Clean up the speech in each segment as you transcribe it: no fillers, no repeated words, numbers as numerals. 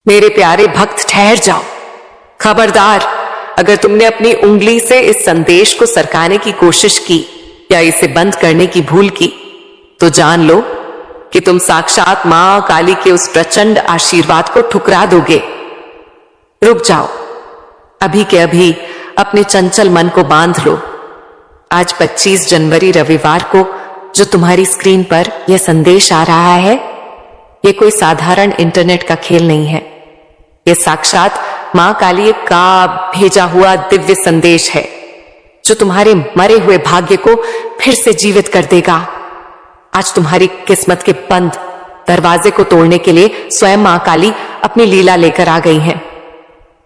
मेरे प्यारे भक्त ठहर जाओ। खबरदार, अगर तुमने अपनी उंगली से इस संदेश को सरकाने की कोशिश की या इसे बंद करने की भूल की तो जान लो कि तुम साक्षात मां काली के उस प्रचंड आशीर्वाद को ठुकरा दोगे। रुक जाओ, अभी के अभी अपने चंचल मन को बांध लो। आज 25 जनवरी रविवार को जो तुम्हारी स्क्रीन पर यह संदेश आ रहा है, यह कोई साधारण इंटरनेट का खेल नहीं है। यह साक्षात मां काली का भेजा हुआ दिव्य संदेश है जो तुम्हारे मरे हुए भाग्य को फिर से जीवित कर देगा। आज तुम्हारी किस्मत के बंद दरवाजे को तोड़ने के लिए स्वयं मां काली अपनी लीला लेकर आ गई हैं।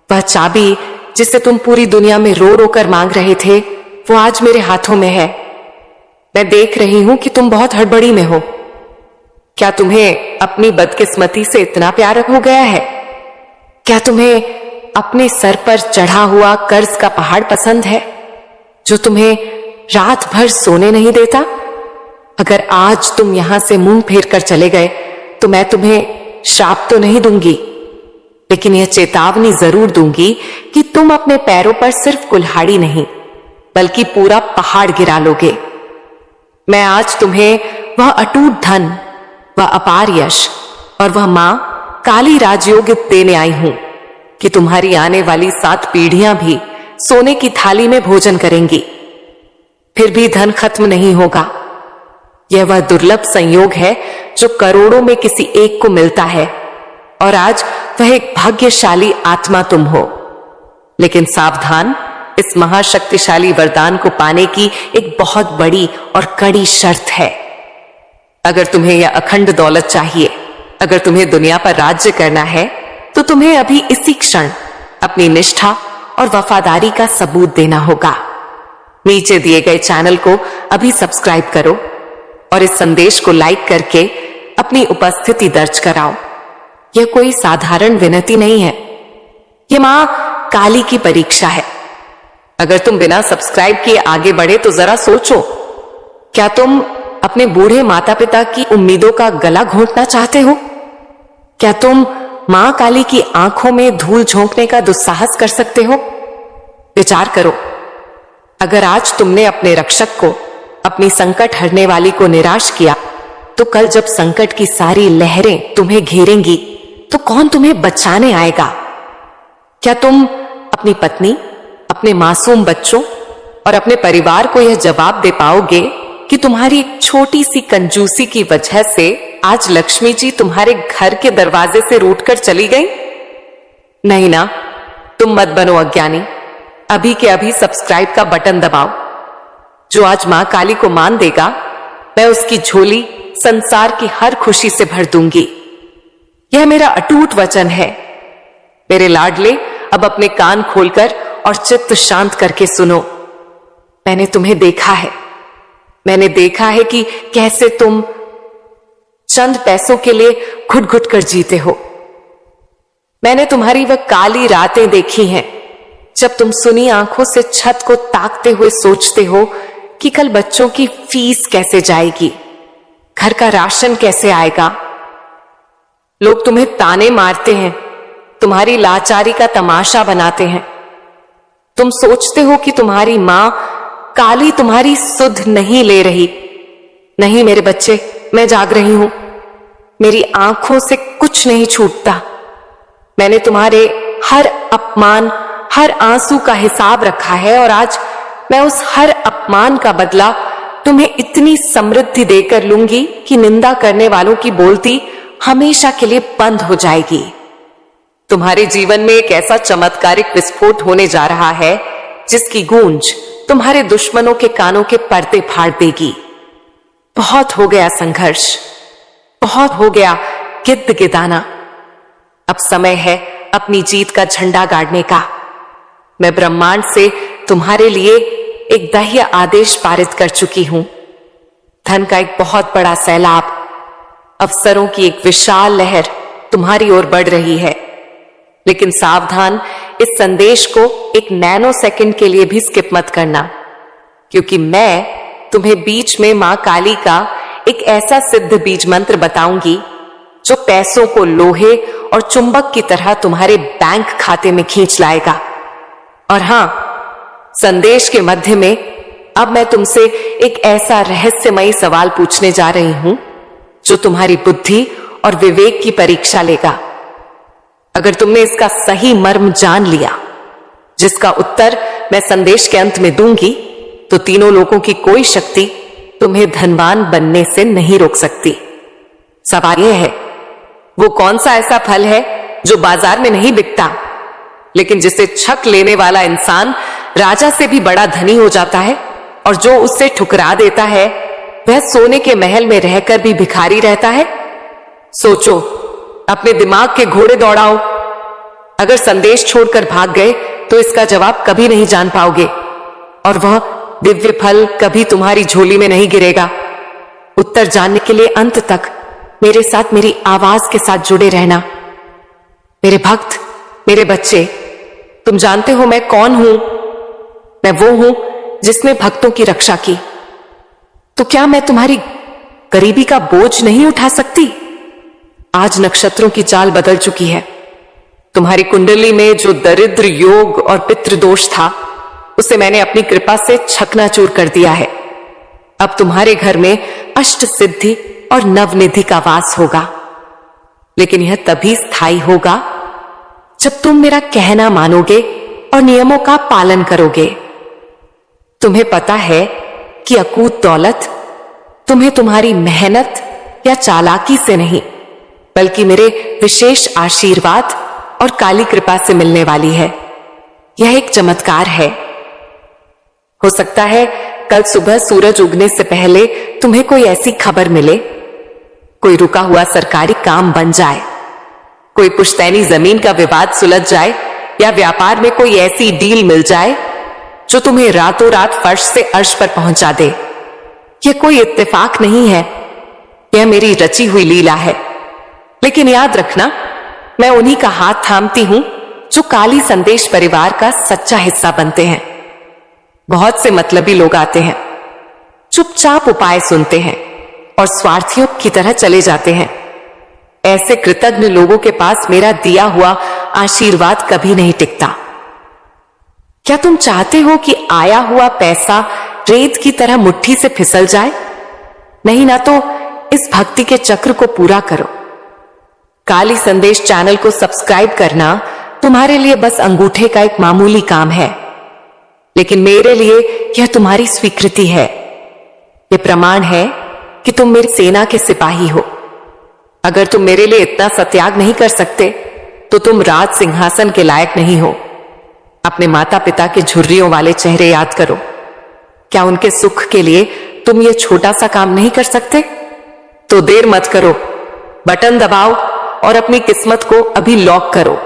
वह चाबी जिसे तुम पूरी दुनिया में रो रो कर मांग रहे थे, वो आज मेरे हाथों में है। मैं देख रही हूं कि तुम बहुत हड़बड़ी में हो। क्या तुम्हें अपनी बदकिस्मती से इतना प्यार हो गया है? क्या तुम्हें अपने सर पर चढ़ा हुआ कर्ज का पहाड़ पसंद है जो तुम्हें रात भर सोने नहीं देता? अगर आज तुम यहां से मुंह फेर कर चले गए तो मैं तुम्हें श्राप तो नहीं दूंगी, लेकिन यह चेतावनी जरूर दूंगी कि तुम अपने पैरों पर सिर्फ कुल्हाड़ी नहीं बल्कि पूरा पहाड़ गिरा लोगे। मैं आज तुम्हें वह अटूट धन, वह अपार यश और वह मां काली राजयोग देने आई हूं कि तुम्हारी आने वाली 7 पीढ़ियां भी सोने की थाली में भोजन करेंगी। फिर भी धन खत्म नहीं होगा। यह वह दुर्लभ संयोग है जो करोड़ों में किसी एक को मिलता है, और आज वह एक भाग्यशाली आत्मा तुम हो। लेकिन सावधान, इस महाशक्तिशाली वरदान को पाने की एक बहुत बड़ी और कड़ी शर्त है। अगर तुम्हें यह अखंड दौलत चाहिए, अगर तुम्हें दुनिया पर राज्य करना है, तो तुम्हें अभी इसी क्षण अपनी निष्ठा और वफादारी का सबूत देना होगा। नीचे दिए गए चैनल को अभी सब्सक्राइब करो और इस संदेश को लाइक करके अपनी उपस्थिति दर्ज कराओ। यह कोई साधारण विनती नहीं है, यह मां काली की परीक्षा है। अगर तुम बिना सब्सक्राइब किए आगे बढ़े तो जरा सोचो, क्या तुम अपने बूढ़े माता पिता की उम्मीदों का गला घोंटना चाहते हो? क्या तुम मां काली की आंखों में धूल झोंकने का दुस्साहस कर सकते हो? विचार करो, अगर आज तुमने अपने रक्षक को, अपनी संकट हरने वाली को निराश किया, तो कल जब संकट की सारी लहरें तुम्हें घेरेंगी तो कौन तुम्हें बचाने आएगा? क्या तुम अपनी पत्नी, अपने मासूम बच्चों और अपने परिवार को यह जवाब दे पाओगे कि तुम्हारी एक छोटी सी कंजूसी की वजह से आज लक्ष्मी जी तुम्हारे घर के दरवाजे से रूठकर चली गई? नहीं ना। तुम मत बनो अज्ञानी, अभी के अभी सब्सक्राइब का बटन दबाओ। जो आज मां काली को मान देगा, मैं उसकी झोली संसार की हर खुशी से भर दूंगी। यह मेरा अटूट वचन है। मेरे लाडले, अब अपने कान खोलकर और चित्त शांत करके सुनो। मैंने तुम्हें देखा है, मैंने देखा है कि कैसे तुम चंद पैसों के लिए घुट घुट कर जीते हो। मैंने तुम्हारी वह काली रातें देखी हैं जब तुम सुनी आंखों से छत को ताकते हुए सोचते हो कि कल बच्चों की फीस कैसे जाएगी, घर का राशन कैसे आएगा। लोग तुम्हें ताने मारते हैं, तुम्हारी लाचारी का तमाशा बनाते हैं। तुम सोचते हो कि तुम्हारी मां काली तुम्हारी सुध नहीं ले रही। नहीं मेरे बच्चे, मैं जाग रही हूं, मेरी आंखों से कुछ नहीं छूटता। मैंने तुम्हारे हर अपमान, हर आंसू का हिसाब रखा है, और आज मैं उस हर अपमान का बदला तुम्हें इतनी समृद्धि देकर लूंगी कि निंदा करने वालों की बोलती हमेशा के लिए बंद हो जाएगी। तुम्हारे जीवन में एक ऐसा चमत्कारिक विस्फोट होने जा रहा है जिसकी गूंज तुम्हारे दुश्मनों के कानों के पर्दे फाड़ देगी। बहुत हो गया संघर्ष, बहुत हो गया गिद्ध गिदाना। अब समय है अपनी जीत का झंडा गाड़ने का। मैं ब्रह्मांड से तुम्हारे लिए एक दह्य आदेश पारित कर चुकी हूं। धन का एक बहुत बड़ा सैलाब, अवसरों की एक विशाल लहर तुम्हारी ओर बढ़ रही है। लेकिन सावधान, इस संदेश को एक नैनो सेकंड के लिए भी स्किप मत करना, क्योंकि मैं तुम्हें बीच में मां काली का एक ऐसा सिद्ध बीज मंत्र बताऊंगी जो पैसों को लोहे और चुंबक की तरह तुम्हारे बैंक खाते में खींच लाएगा। और हां, संदेश के मध्य में अब मैं तुमसे एक ऐसा रहस्यमयी सवाल पूछने जा रही हूं जो तुम्हारी बुद्धि और विवेक की परीक्षा लेगा। अगर तुमने इसका सही मर्म जान लिया, जिसका उत्तर मैं संदेश के अंत में दूंगी, तो तीनों लोगों की कोई शक्ति तुम्हें धनवान बनने से नहीं रोक सकती। सवाल यह है, वो कौन सा ऐसा फल है जो बाजार में नहीं बिकता, लेकिन जिसे छक लेने वाला इंसान राजा से भी बड़ा धनी हो जाता है, और जो उससे ठुकरा देता है वह सोने के महल में रहकर भी भिखारी रहता है? सोचो, अपने दिमाग के घोड़े दौड़ाओ। अगर संदेश छोड़कर भाग गए तो इसका जवाब कभी नहीं जान पाओगे, और वह दिव्य फल कभी तुम्हारी झोली में नहीं गिरेगा। उत्तर जानने के लिए अंत तक मेरे साथ, मेरी आवाज के साथ जुड़े रहना। मेरे भक्त, मेरे बच्चे, तुम जानते हो मैं कौन हूं? मैं वो हूं जिसने भक्तों की रक्षा की। तो क्या मैं तुम्हारी गरीबी का बोझ नहीं उठा सकती? आज नक्षत्रों की चाल बदल चुकी है। तुम्हारी कुंडली में जो दरिद्र योग और पितृदोष था, उसे मैंने अपनी कृपा से छकनाचूर कर दिया है। अब तुम्हारे घर में अष्ट सिद्धि और नवनिधि का वास होगा, लेकिन यह तभी स्थायी होगा जब तुम मेरा कहना मानोगे और नियमों का पालन करोगे। तुम्हें पता है कि अकूत दौलत तुम्हें तुम्हारी मेहनत या चालाकी से नहीं, बल्कि मेरे विशेष आशीर्वाद और काली कृपा से मिलने वाली है। यह एक चमत्कार है। हो सकता है कल सुबह सूरज उगने से पहले तुम्हें कोई ऐसी खबर मिले, कोई रुका हुआ सरकारी काम बन जाए, कोई पुश्तैनी जमीन का विवाद सुलझ जाए, या व्यापार में कोई ऐसी डील मिल जाए जो तुम्हें रातों रात फर्श से अर्श पर पहुंचा दे। यह कोई इत्तेफाक नहीं है, यह मेरी रची हुई लीला है। लेकिन याद रखना, मैं उन्हीं का हाथ थामती हूं जो काली संदेश परिवार का सच्चा हिस्सा बनते हैं। बहुत से मतलबी लोग आते हैं, चुपचाप उपाय सुनते हैं और स्वार्थियों की तरह चले जाते हैं। ऐसे कृतज्ञ लोगों के पास मेरा दिया हुआ आशीर्वाद कभी नहीं टिकता। क्या तुम चाहते हो कि आया हुआ पैसा रेत की तरह मुट्ठी से फिसल जाए? नहीं ना, तो इस भक्ति के चक्र को पूरा करो। काली संदेश चैनल को सब्सक्राइब करना तुम्हारे लिए बस अंगूठे का एक मामूली काम है, लेकिन मेरे लिए यह तुम्हारी स्वीकृति है। यह प्रमाण है कि तुम मेरी सेना के सिपाही हो। अगर तुम मेरे लिए इतना सत्याग नहीं कर सकते, तो तुम राज सिंहासन के लायक नहीं हो। अपने माता पिता के झुर्रियों वाले चेहरे याद करो। क्या उनके सुख के लिए तुम ये छोटा सा काम नहीं कर सकते? तो देर मत करो, बटन दबाओ और अपनी किस्मत को अभी लॉक करो।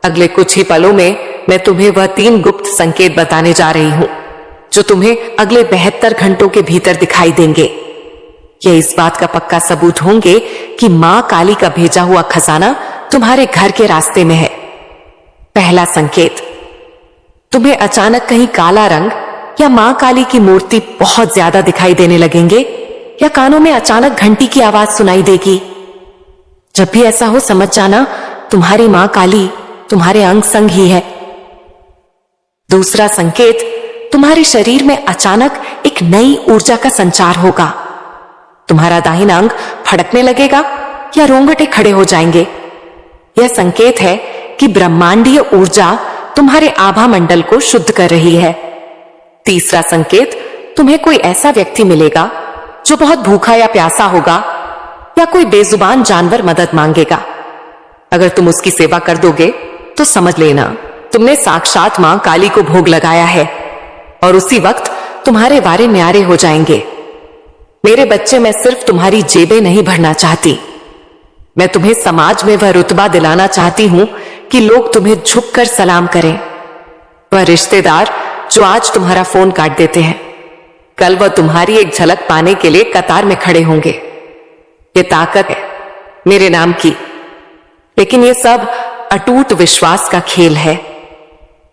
अगले कुछ ही पलों में मैं तुम्हें वह 3 गुप्त संकेत बताने जा रही हूं जो तुम्हें अगले 72 घंटों के भीतर दिखाई देंगे। यह इस बात का पक्का सबूत होंगे कि मां काली का भेजा हुआ खजाना तुम्हारे घर के रास्ते में है। पहला संकेत, तुम्हें अचानक कहीं काला रंग या मां काली की मूर्ति बहुत ज्यादा दिखाई देने लगेंगे, या कानों में अचानक घंटी की आवाज सुनाई देगी। जब भी ऐसा हो, समझ जाना तुम्हारी मां काली तुम्हारे अंग संग ही है। दूसरा संकेत, तुम्हारे शरीर में अचानक एक नई ऊर्जा का संचार होगा। तुम्हारा दाहिना अंग फड़कने लगेगा या रोंगटे खड़े हो जाएंगे। यह संकेत है कि ब्रह्मांडीय ऊर्जा तुम्हारे आभा मंडल को शुद्ध कर रही है। तीसरा संकेत, तुम्हें कोई ऐसा व्यक्ति मिलेगा जो बहुत भूखा या प्यासा होगा, या कोई बेजुबान जानवर मदद मांगेगा। अगर तुम उसकी सेवा कर दोगे तो समझ लेना तुमने साक्षात मां काली को भोग लगाया है, और उसी वक्त तुम्हारे वारे न्यारे हो जाएंगे। मेरे बच्चे, मैं सिर्फ तुम्हारी जेबें नहीं भरना चाहती, मैं तुम्हें समाज में वह रुतबा दिलाना चाहती हूं कि लोग तुम्हें झुककर सलाम करें। वह रिश्तेदार जो आज तुम्हारा फोन काट देते हैं, कल वह तुम्हारी एक झलक पाने के लिए कतार में खड़े होंगे। ये ताकत है मेरे नाम की, लेकिन ये सब अटूट विश्वास का खेल है।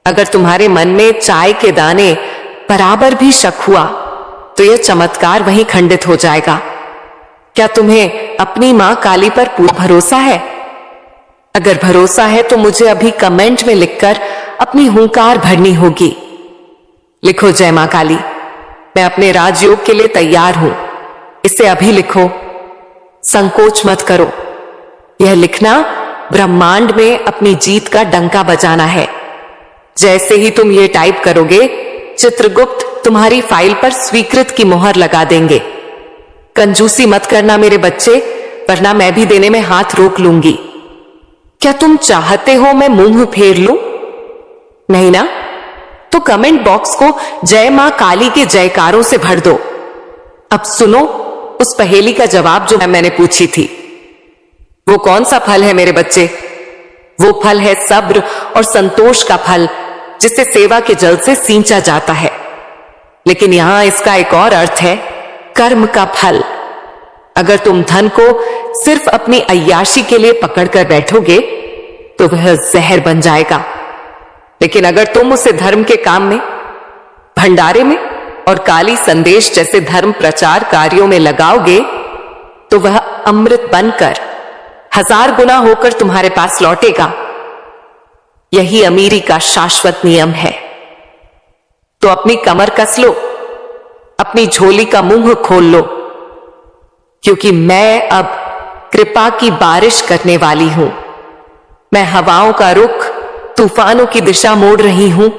अगर तुम्हारे मन में चाय के दाने बराबर भी शक हुआ, तो यह चमत्कार वहीं खंडित हो जाएगा। क्या तुम्हें अपनी मां काली पर पूरा भरोसा है? अगर भरोसा है तो मुझे अभी कमेंट में लिखकर अपनी हुंकार भरनी होगी। लिखो जय मां काली, मैं अपने राजयोग के लिए तैयार हूं। इसे अभी लिखो, संकोच मत करो। यह लिखना ब्रह्मांड में अपनी जीत का डंका बजाना है। जैसे ही तुम ये टाइप करोगे, चित्रगुप्त तुम्हारी फाइल पर स्वीकृत की मोहर लगा देंगे। कंजूसी मत करना मेरे बच्चे, वरना मैं भी देने में हाथ रोक लूंगी। क्या तुम चाहते हो मैं मुंह फेर लूं? नहीं ना? तो कमेंट बॉक्स को जय मां काली के जयकारों से भर दो। अब सुनो उस पहेली का जवाब जो मैंने पूछी थी। वो कौन सा फल है मेरे बच्चे? वो फल है सब्र और संतोष का फल, जिसे सेवा के जल से सींचा जाता है। लेकिन यहां इसका एक और अर्थ है, कर्म का फल। अगर तुम धन को सिर्फ अपनी अय्याशी के लिए पकड़कर बैठोगे तो वह जहर बन जाएगा। लेकिन अगर तुम उसे धर्म के काम में, भंडारे में और काली संदेश जैसे धर्म प्रचार कार्यों में लगाओगे तो वह अमृत बनकर 1000 गुना होकर तुम्हारे पास लौटेगा। यही अमीरी का शाश्वत नियम है। तो अपनी कमर कस लो, अपनी झोली का मुंह खोल लो, क्योंकि मैं अब कृपा की बारिश करने वाली हूं। मैं हवाओं का रुख, तूफानों की दिशा मोड़ रही हूं।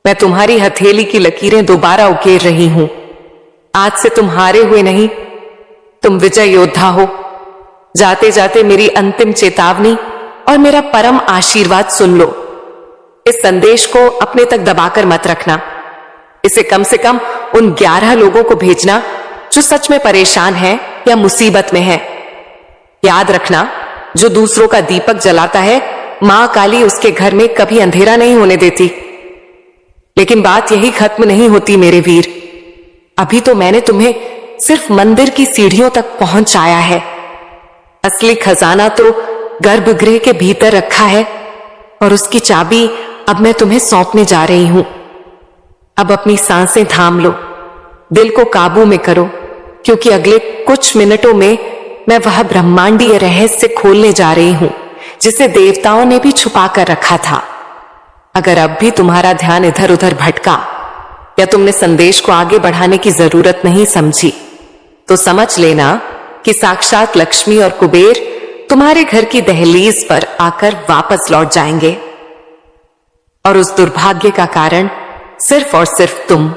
मैं तुम्हारी हथेली की लकीरें दोबारा उकेर रही हूं। आज से तुम हारे हुए नहीं, तुम विजय योद्धा हो। जाते जाते मेरी अंतिम चेतावनी और मेरा परम आशीर्वाद सुन लो। इस संदेश को अपने तक दबाकर मत रखना। इसे कम से कम उन 11 लोगों को भेजना जो सच में परेशान हैं या मुसीबत में हैं। याद रखना, जो दूसरों का दीपक जलाता है, मां काली उसके घर में कभी अंधेरा नहीं होने देती। लेकिन बात यही खत्म नहीं होती मेरे वीर। अभी तो मैंने तुम्हें सिर्फ मंदिर की सीढ़ियों तक पहुंचाया है। असली खजाना तो गर्भगृह के भीतर रखा है और उसकी चाबी अब मैं तुम्हें सौंपने जा रही हूं। अब अपनी सांसें थाम लो, दिल को काबू में करो, क्योंकि अगले कुछ मिनटों में मैं वह ब्रह्मांडीय रहस्य खोलने जा रही हूं जिसे देवताओं ने भी छुपा कर रखा था। अगर अब भी तुम्हारा ध्यान इधर उधर भटका या तुमने संदेश को आगे बढ़ाने की जरूरत नहीं समझी, तो समझ लेना कि साक्षात लक्ष्मी और कुबेर तुम्हारे घर की दहलीज पर आकर वापस लौट जाएंगे। और उस दुर्भाग्य का कारण सिर्फ और सिर्फ तुम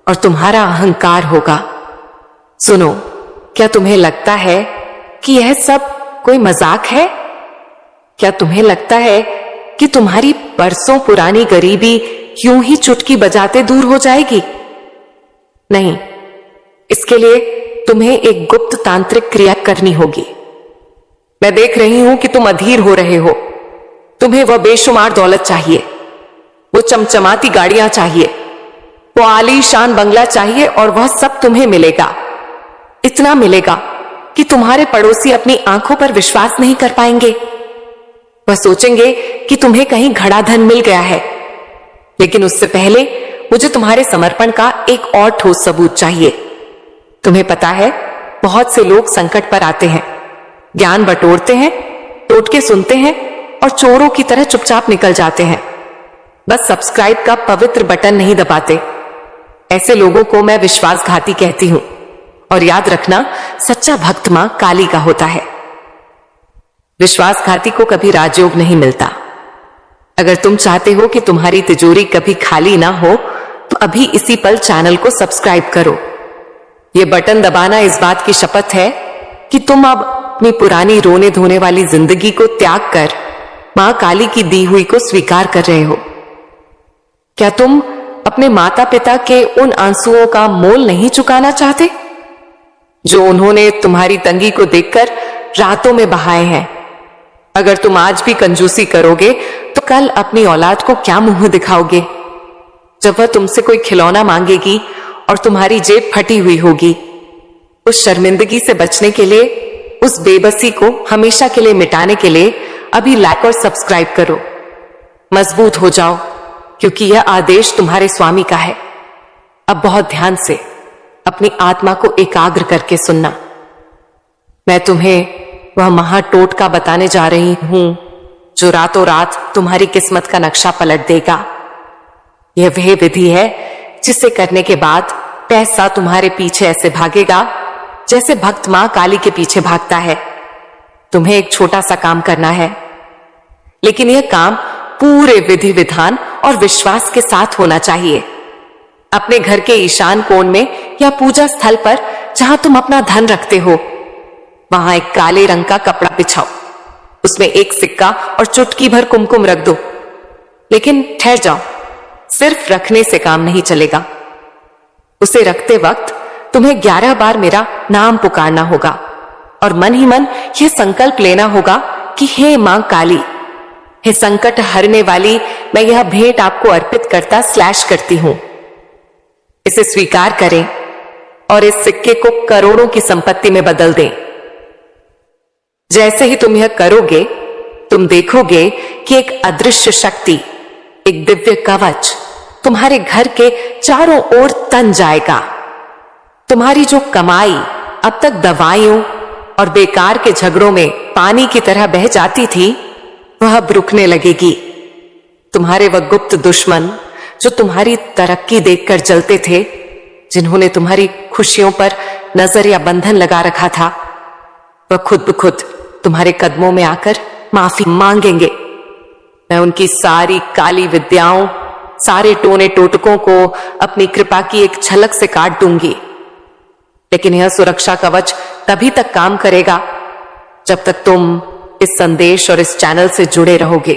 और तुम्हारा अहंकार होगा। सुनो, क्या तुम्हें लगता है कि यह सब कोई मजाक है? क्या तुम्हें लगता है कि तुम्हारी बरसों पुरानी गरीबी यूं ही चुटकी बजाते दूर हो जाएगी? नहीं, इसके लिए तुम्हें एक गुप्त तांत्रिक क्रिया करनी होगी। मैं देख रही हूं कि तुम अधीर हो रहे हो। तुम्हें वह बेशुमार दौलत चाहिए, वो चमचमाती गाड़ियां चाहिए, वो आलीशान बंगला चाहिए, और वह सब तुम्हें मिलेगा। इतना मिलेगा कि तुम्हारे पड़ोसी अपनी आंखों पर विश्वास नहीं कर पाएंगे। वह सोचेंगे कि तुम्हें कहीं घड़ा धन मिल गया है। लेकिन उससे पहले मुझे तुम्हारे समर्पण का एक और ठोस सबूत चाहिए। तुम्हें पता है, बहुत से लोग संकट पर आते हैं, ज्ञान बटोरते हैं, टोटके सुनते हैं और चोरों की तरह चुपचाप निकल जाते हैं। बस सब्सक्राइब का पवित्र बटन नहीं दबाते। ऐसे लोगों को मैं विश्वासघाती कहती हूं। और याद रखना, सच्चा भक्त मां काली का होता है। विश्वासघाती को कभी राजयोग नहीं मिलता। अगर तुम चाहते हो कि तुम्हारी तिजोरी कभी खाली ना हो, तो अभी इसी पल चैनल को सब्सक्राइब करो। यह बटन दबाना इस बात की शपथ है कि तुम अब अपनी पुरानी रोने धोने वाली जिंदगी को त्याग कर मां काली की दी हुई को स्वीकार कर रहे हो। क्या तुम अपने माता पिता के उन आंसुओं का मोल नहीं चुकाना चाहते जो उन्होंने तुम्हारी तंगी को देखकर रातों में बहाए हैं? अगर तुम आज भी कंजूसी करोगे तो कल अपनी औलाद को क्या मुंह दिखाओगे जब वह तुमसे कोई खिलौना मांगेगी और तुम्हारी जेब फटी हुई होगी? उस शर्मिंदगी से बचने के लिए, उस बेबसी को हमेशा के लिए मिटाने के लिए अभी लाइक और सब्सक्राइब करो। मजबूत हो जाओ, क्योंकि यह आदेश तुम्हारे स्वामी का है। अब बहुत ध्यान से अपनी आत्मा को एकाग्र करके सुनना। मैं तुम्हें वह महाटोटका बताने जा रही हूं जो रातों रात तुम्हारी किस्मत का नक्शा पलट देगा। यह वह विधि है जिसे करने के बाद पैसा तुम्हारे पीछे ऐसे भागेगा जैसे भक्त मां काली के पीछे भागता है। तुम्हें एक छोटा सा काम करना है, लेकिन यह काम पूरे विधि विधान और विश्वास के साथ होना चाहिए। अपने घर के ईशान कोण में या पूजा स्थल पर जहां तुम अपना धन रखते हो, वहां एक काले रंग का कपड़ा बिछाओ। उसमें एक सिक्का और चुटकी भर कुमकुम रख दो। लेकिन ठहर जाओ, सिर्फ रखने से काम नहीं चलेगा। उसे रखते वक्त तुम्हें 11 बार मेरा नाम पुकारना होगा और मन ही मन यह संकल्प लेना होगा कि हे मां काली, हे संकट हरने वाली, मैं यह भेंट आपको अर्पित करती हूं। इसे स्वीकार करें और इस सिक्के को करोड़ों की संपत्ति में बदल दें। जैसे ही तुम यह करोगे, तुम देखोगे कि एक अदृश्य शक्ति, एक दिव्य कवच तुम्हारे घर के चारों ओर तन जाएगा। तुम्हारी जो कमाई अब तक दवाइयों और बेकार के झगड़ों में पानी की तरह बह जाती थी, वह अब रुकने लगेगी। तुम्हारे वह गुप्त दुश्मन जो तुम्हारी तरक्की देखकर जलते थे, जिन्होंने तुम्हारी खुशियों पर नजर या बंधन लगा रखा था, वह खुद ब खुद तुम्हारे कदमों में आकर माफी मांगेंगे। मैं उनकी सारी काली विद्याओं, सारे टोने टोटकों को अपनी कृपा की एक झलक से काट दूंगी। लेकिन यह सुरक्षा कवच तभी तक काम करेगा जब तक तुम इस संदेश और इस चैनल से जुड़े रहोगे।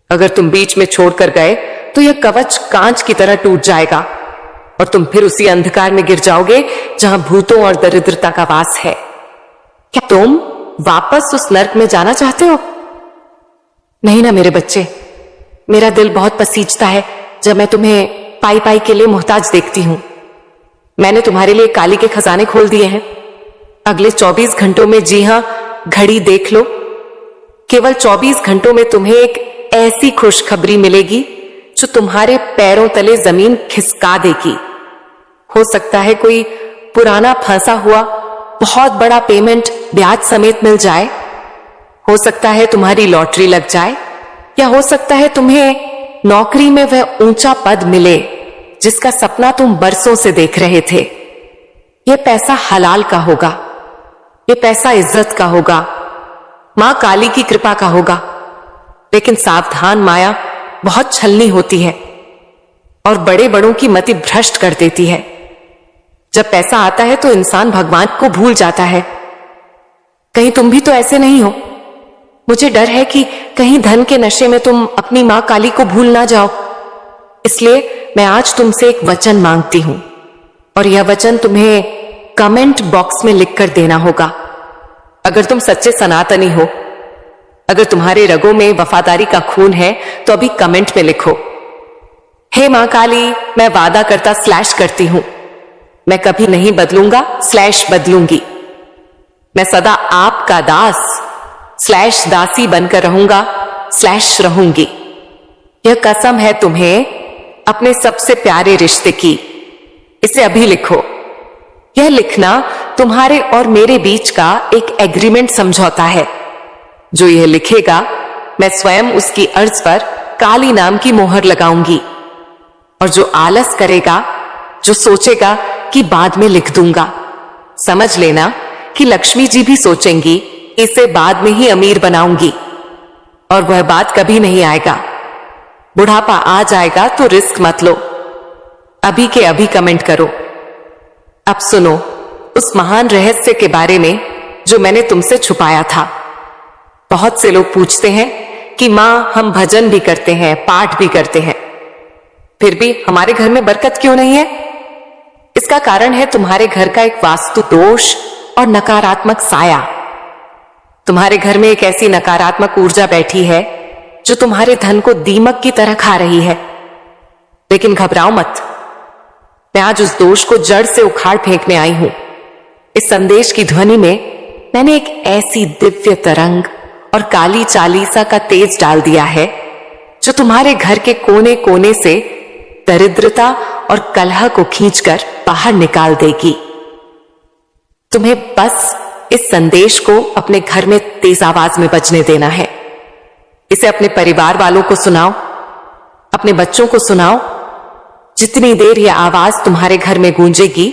अगर तुम बीच में छोड़कर गए तो यह कवच कांच की तरह टूट जाएगा और तुम फिर उसी अंधकार में गिर जाओगे जहां भूतों और दरिद्रता का वास है। क्या तुम वापस उस नर्क में जाना चाहते हो? नहीं ना मेरे बच्चे, मेरा दिल बहुत पसीजता है जब मैं तुम्हें पाई पाई के लिए मोहताज देखती हूं। मैंने तुम्हारे लिए काली के खजाने खोल दिए हैं। अगले 24 घंटों में, जी हां, घड़ी देख लो, केवल 24 घंटों में तुम्हें एक ऐसी खुशखबरी मिलेगी जो तुम्हारे पैरों तले जमीन खिसका देगी। हो सकता है कोई पुराना फंसा हुआ बहुत बड़ा पेमेंट ब्याज समेत मिल जाए, हो सकता है तुम्हारी लॉटरी लग जाए, या हो सकता है तुम्हें नौकरी में वह ऊंचा पद मिले जिसका सपना तुम बरसों से देख रहे थे। यह पैसा हलाल का होगा, यह पैसा इज्जत का होगा, मां काली की कृपा का होगा। लेकिन सावधान, माया बहुत छलनी होती है और बड़े बड़ों की मति भ्रष्ट कर देती है। जब पैसा आता है तो इंसान भगवान को भूल जाता है। कहीं तुम भी तो ऐसे नहीं हो? मुझे डर है कि कहीं धन के नशे में तुम अपनी मां काली को भूल ना जाओ। इसलिए मैं आज तुमसे एक वचन मांगती हूं और यह वचन तुम्हें कमेंट बॉक्स में लिखकर देना होगा। अगर तुम सच्चे सनातनी हो, अगर तुम्हारे रगों में वफादारी का खून है, तो अभी कमेंट में लिखो, हे मां काली, मैं वादा करती हूं, मैं कभी नहीं बदलूंगा बदलूंगी। मैं सदा आपका दास दासी बनकर रहूंगा रहूंगी। यह कसम है तुम्हें अपने सबसे प्यारे रिश्ते की। इसे अभी लिखो। यह लिखना तुम्हारे और मेरे बीच का एक एग्रीमेंट समझौता है। जो यह लिखेगा, मैं स्वयं उसकी अर्ज पर काली नाम की मोहर लगाऊंगी। और जो आलस करेगा, जो सोचेगा कि बाद में लिख दूंगा, समझ लेना कि लक्ष्मी जी भी सोचेंगी इसे बाद में ही अमीर बनाऊंगी, और वह बात कभी नहीं आएगा। बुढ़ापा आ जाएगा तो रिस्क मत लो। अभी के अभी कमेंट करो। अब सुनो उस महान रहस्य के बारे में जो मैंने तुमसे छुपाया था। बहुत से लोग पूछते हैं कि मां, हम भजन भी करते हैं, पाठ भी करते हैं, फिर भी हमारे घर में बरकत क्यों नहीं है? इसका कारण है तुम्हारे घर का एक वास्तु दोष और नकारात्मक साया। तुम्हारे घर में एक ऐसी नकारात्मक ऊर्जा बैठी है जो तुम्हारे धन को दीमक की तरह खा रही है। लेकिन घबराओ मत, मैं आज उस दोष को जड़ से उखाड़ फेंकने आई हूं। इस संदेश की ध्वनि में मैंने एक ऐसी दिव्य तरंग और काली चालीसा का तेज डाल दिया है जो तुम्हारे घर के कोने कोने से दरिद्रता और कलह को खींचकर बाहर निकाल देगी। तुम्हें बस इस संदेश को अपने घर में तेज आवाज में बजने देना है। इसे अपने परिवार वालों को सुनाओ, अपने बच्चों को सुनाओ। जितनी देर यह आवाज तुम्हारे घर में गूंजेगी,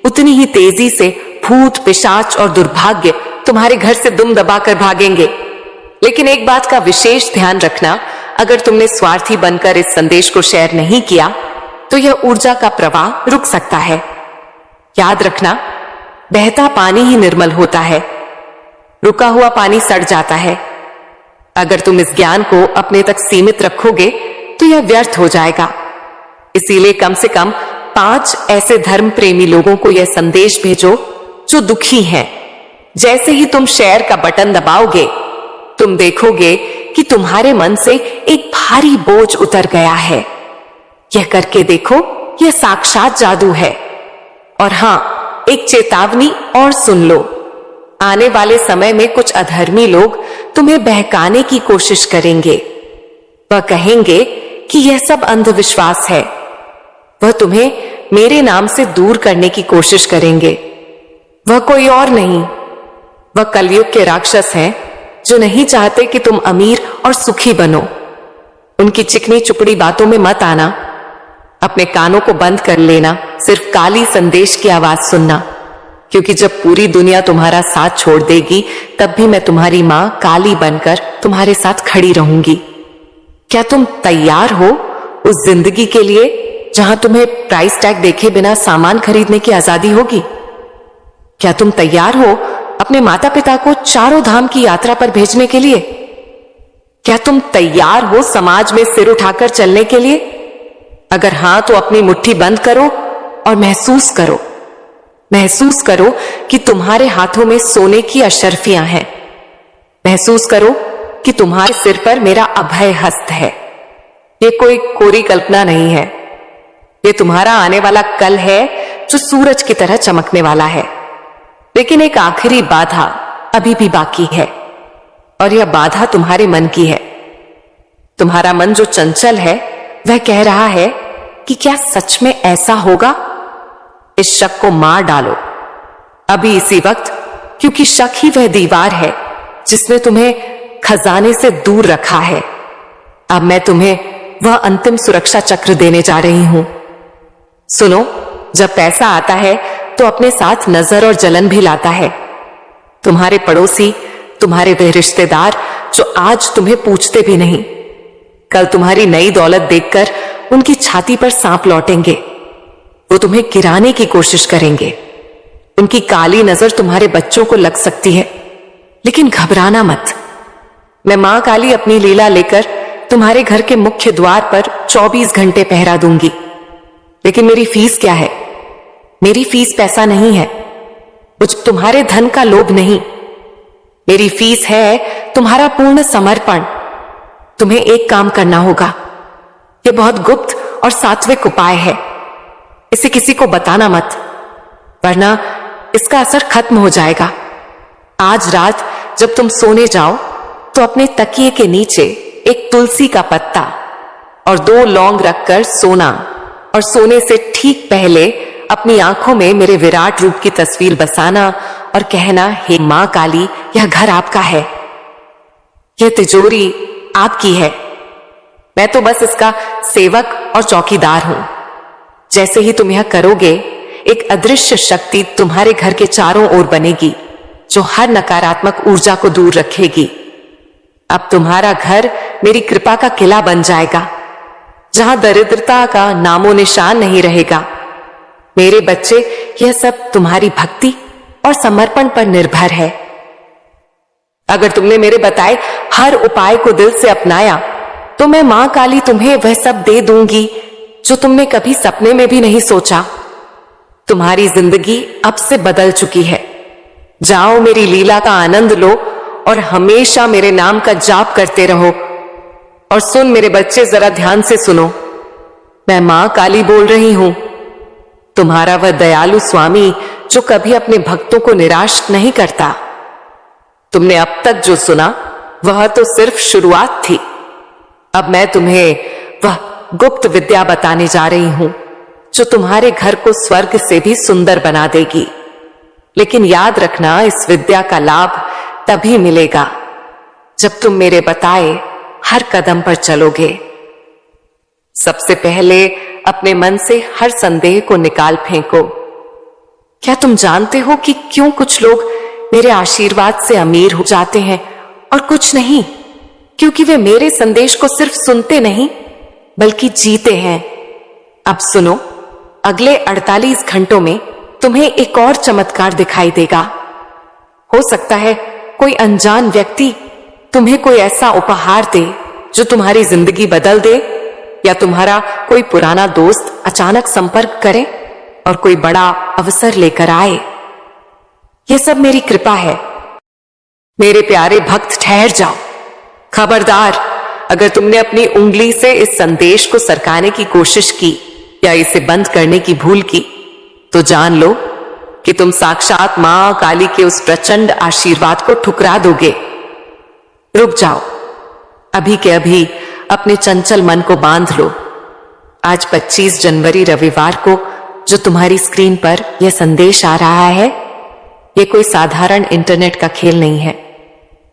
उतनी ही तेजी से भूत, पिशाच और दुर्भाग्य तुम्हारे घर से दुम दबाकर भागेंगे। लेकिन एक बात का विशेष ध्यान रखना, अगर तुमने स्वार्थी बनकर इस संदेश को शेयर नहीं किया तो यह ऊर्जा का प्रवाह रुक सकता है। याद रखना, बहता पानी ही निर्मल होता है, रुका हुआ पानी सड़ जाता है। अगर तुम इस ज्ञान को अपने तक सीमित रखोगे तो यह व्यर्थ हो जाएगा। इसीलिए कम से कम 5 ऐसे धर्म प्रेमी लोगों को यह संदेश भेजो जो दुखी हैं। जैसे ही तुम शेयर का बटन दबाओगे, तुम देखोगे कि तुम्हारे मन से एक भारी बोझ उतर गया है। यह करके देखो, यह साक्षात जादू है। और हां, एक चेतावनी और सुन लो। आने वाले समय में कुछ अधर्मी लोग तुम्हें बहकाने की कोशिश करेंगे। वह कहेंगे कि यह सब अंधविश्वास है। वह तुम्हें मेरे नाम से दूर करने की कोशिश करेंगे। वह कोई और नहीं, वह कलयुग के राक्षस हैं जो नहीं चाहते कि तुम अमीर और सुखी बनो। उनकी चिकनी चुपड़ी बातों में मत आना। अपने कानों को बंद कर लेना, सिर्फ काली संदेश की आवाज सुनना। क्योंकि जब पूरी दुनिया तुम्हारा साथ छोड़ देगी, तब भी मैं तुम्हारी मां काली बनकर तुम्हारे साथ खड़ी रहूंगी। क्या तुम तैयार हो उस जिंदगी के लिए जहां तुम्हें प्राइस टैग देखे बिना सामान खरीदने की आजादी होगी? क्या तुम तैयार हो अपने माता पिता को चारों धाम की यात्रा पर भेजने के लिए? क्या तुम तैयार हो समाज में सिर उठाकर चलने के लिए? अगर हां, तो अपनी मुट्ठी बंद करो और महसूस करो कि तुम्हारे हाथों में सोने की अशर्फियां हैं। महसूस करो कि तुम्हारे सिर पर मेरा अभय हस्त है। ये कोई कोरी कल्पना नहीं है, ये तुम्हारा आने वाला कल है जो सूरज की तरह चमकने वाला है। लेकिन एक आखिरी बाधा अभी भी बाकी है, और यह बाधा तुम्हारे मन की है। तुम्हारा मन जो चंचल है, वह कह रहा है कि क्या सच में ऐसा होगा? इस शक को मार डालो अभी इसी वक्त, क्योंकि शक ही वह दीवार है जिसने तुम्हें खजाने से दूर रखा है। अब मैं तुम्हें वह अंतिम सुरक्षा चक्र देने जा रही हूं। सुनो, जब पैसा आता है तो अपने साथ नजर और जलन भी लाता है। तुम्हारे पड़ोसी, तुम्हारे वे रिश्तेदार जो आज तुम्हें पूछते भी नहीं, कल तुम्हारी नई दौलत देखकर उनकी छाती पर सांप लौटेंगे। वो तुम्हें गिराने की कोशिश करेंगे। उनकी काली नजर तुम्हारे बच्चों को लग सकती है, लेकिन घबराना मत। मैं मां काली अपनी लीला लेकर तुम्हारे घर के मुख्य द्वार पर 24 घंटे पहरा दूंगी। लेकिन मेरी फीस क्या है? मेरी फीस पैसा नहीं है, मुझ तुम्हारे धन का लोभ नहीं। मेरी फीस है तुम्हारा पूर्ण समर्पण। तुम्हें एक काम करना होगा। यह बहुत गुप्त और सात्विक उपाय है। इसे किसी को बताना मत, वरना इसका असर खत्म हो जाएगा। आज रात जब तुम सोने जाओ तो अपने तकिए के नीचे एक तुलसी का पत्ता और 2 लौंग रखकर सोना, और सोने से ठीक पहले अपनी आंखों में मेरे विराट रूप की तस्वीर बसाना और कहना, हे मां काली, यह घर आपका है, यह तिजोरी आपकी है। मैं तो बस इसका सेवक और चौकीदार हूं। जैसे ही तुम यह करोगे, एक अदृश्य शक्ति तुम्हारे घर के चारों ओर बनेगी जो हर नकारात्मक ऊर्जा को दूर रखेगी। अब तुम्हारा घर मेरी कृपा का किला बन जाएगा, जहां दरिद्रता का नामो निशान नहीं रहेगा। मेरे बच्चे, यह सब तुम्हारी भक्ति और समर्पण पर निर्भर है। अगर तुमने मेरे बताए हर उपाय को दिल से अपनाया, तो मैं मां काली तुम्हें वह सब दे दूंगी जो तुमने कभी सपने में भी नहीं सोचा। तुम्हारी जिंदगी अब से बदल चुकी है। जाओ, मेरी लीला का आनंद लो और हमेशा मेरे नाम का जाप करते रहो। और सुन मेरे बच्चे, जरा ध्यान से सुनो। मैं मां काली बोल रही हूं, तुम्हारा वह दयालु स्वामी जो कभी अपने भक्तों को निराश नहीं करता। तुमने अब तक जो सुना वह तो सिर्फ शुरुआत थी। अब मैं तुम्हें वह गुप्त विद्या बताने जा रही हूं जो तुम्हारे घर को स्वर्ग से भी सुंदर बना देगी। लेकिन याद रखना, इस विद्या का लाभ तभी मिलेगा जब तुम मेरे बताए हर कदम पर चलोगे। सबसे पहले अपने मन से हर संदेह को निकाल फेंको। क्या तुम जानते हो कि क्यों कुछ लोग मेरे आशीर्वाद से अमीर हो जाते हैं और कुछ नहीं? क्योंकि वे मेरे संदेश को सिर्फ सुनते नहीं बल्कि जीते हैं। अब सुनो, अगले 48 घंटों में तुम्हें एक और चमत्कार दिखाई देगा। हो सकता है कोई अनजान व्यक्ति तुम्हें कोई ऐसा उपहार दे जो तुम्हारी जिंदगी बदल दे, या तुम्हारा कोई पुराना दोस्त अचानक संपर्क करे और कोई बड़ा अवसर लेकर आए। यह सब मेरी कृपा है। मेरे प्यारे भक्त, ठहर जाओ। खबरदार, अगर तुमने अपनी उंगली से इस संदेश को सरकाने की कोशिश की या इसे बंद करने की भूल की, तो जान लो कि तुम साक्षात मां काली के उस प्रचंड आशीर्वाद को ठुकरा दोगे। रुक जाओ, अभी के अभी अपने चंचल मन को बांध लो। आज 25 जनवरी रविवार को जो तुम्हारी स्क्रीन पर यह संदेश आ रहा है, यह कोई साधारण इंटरनेट का खेल नहीं है।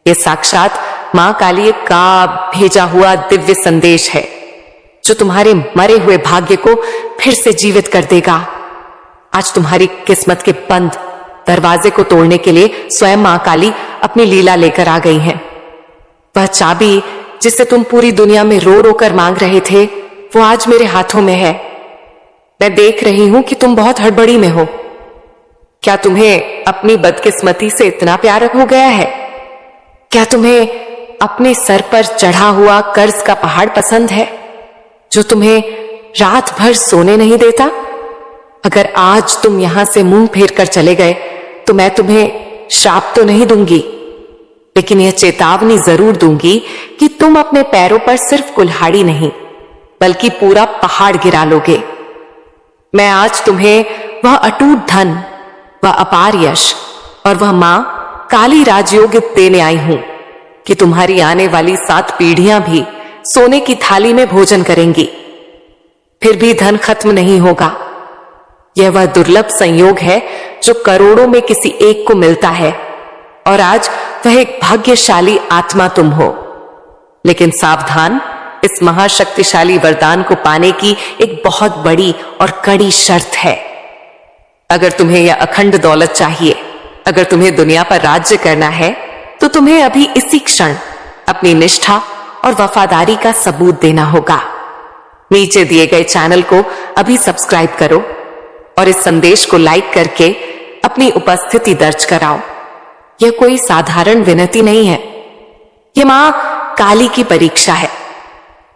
यह साक्षात मां काली का भेजा हुआ दिव्य संदेश है जो तुम्हारे मरे हुए भाग्य को फिर से जीवित कर देगा। आज तुम्हारी किस्मत के बंद दरवाजे को तोड़ने के लिए स्वयं मां काली अपनी लीला लेकर आ गई हैं। वह चाबी जिसे तुम पूरी दुनिया में रो रो कर मांग रहे थे, वो आज मेरे हाथों में है। मैं देख रही हूं कि तुम बहुत हड़बड़ी में हो। क्या तुम्हें अपनी बदकिस्मती से इतना प्यार हो गया है? क्या तुम्हें अपने सर पर चढ़ा हुआ कर्ज का पहाड़ पसंद है जो तुम्हें रात भर सोने नहीं देता? अगर आज तुम यहां से मुंह फेर कर चले गए तो मैं तुम्हें श्राप तो नहीं दूंगी, लेकिन यह चेतावनी जरूर दूंगी कि तुम अपने पैरों पर सिर्फ कुल्हाड़ी नहीं बल्कि पूरा पहाड़ गिरा लोगे। मैं आज तुम्हें वह अटूट धन, वह अपार यश और वह मां काली राजयोग देने आई हूं कि तुम्हारी आने वाली 7 पीढ़ियां भी सोने की थाली में भोजन करेंगी। फिर भी धन खत्म नहीं होगा। यह वह दुर्लभ संयोग है जो करोड़ों में किसी एक को मिलता है, और आज वह एक भाग्यशाली आत्मा तुम हो। लेकिन सावधान, इस महाशक्तिशाली वरदान को पाने की एक बहुत बड़ी और कड़ी शर्त है। अगर तुम्हें यह अखंड दौलत चाहिए, अगर तुम्हें दुनिया पर राज्य करना है, तो तुम्हें अभी इसी क्षण अपनी निष्ठा और वफादारी का सबूत देना होगा। नीचे दिए गए चैनल को अभी सब्सक्राइब करो और इस संदेश को लाइक करके अपनी उपस्थिति दर्ज कराओ। यह कोई साधारण विनती नहीं है, यह मां काली की परीक्षा है।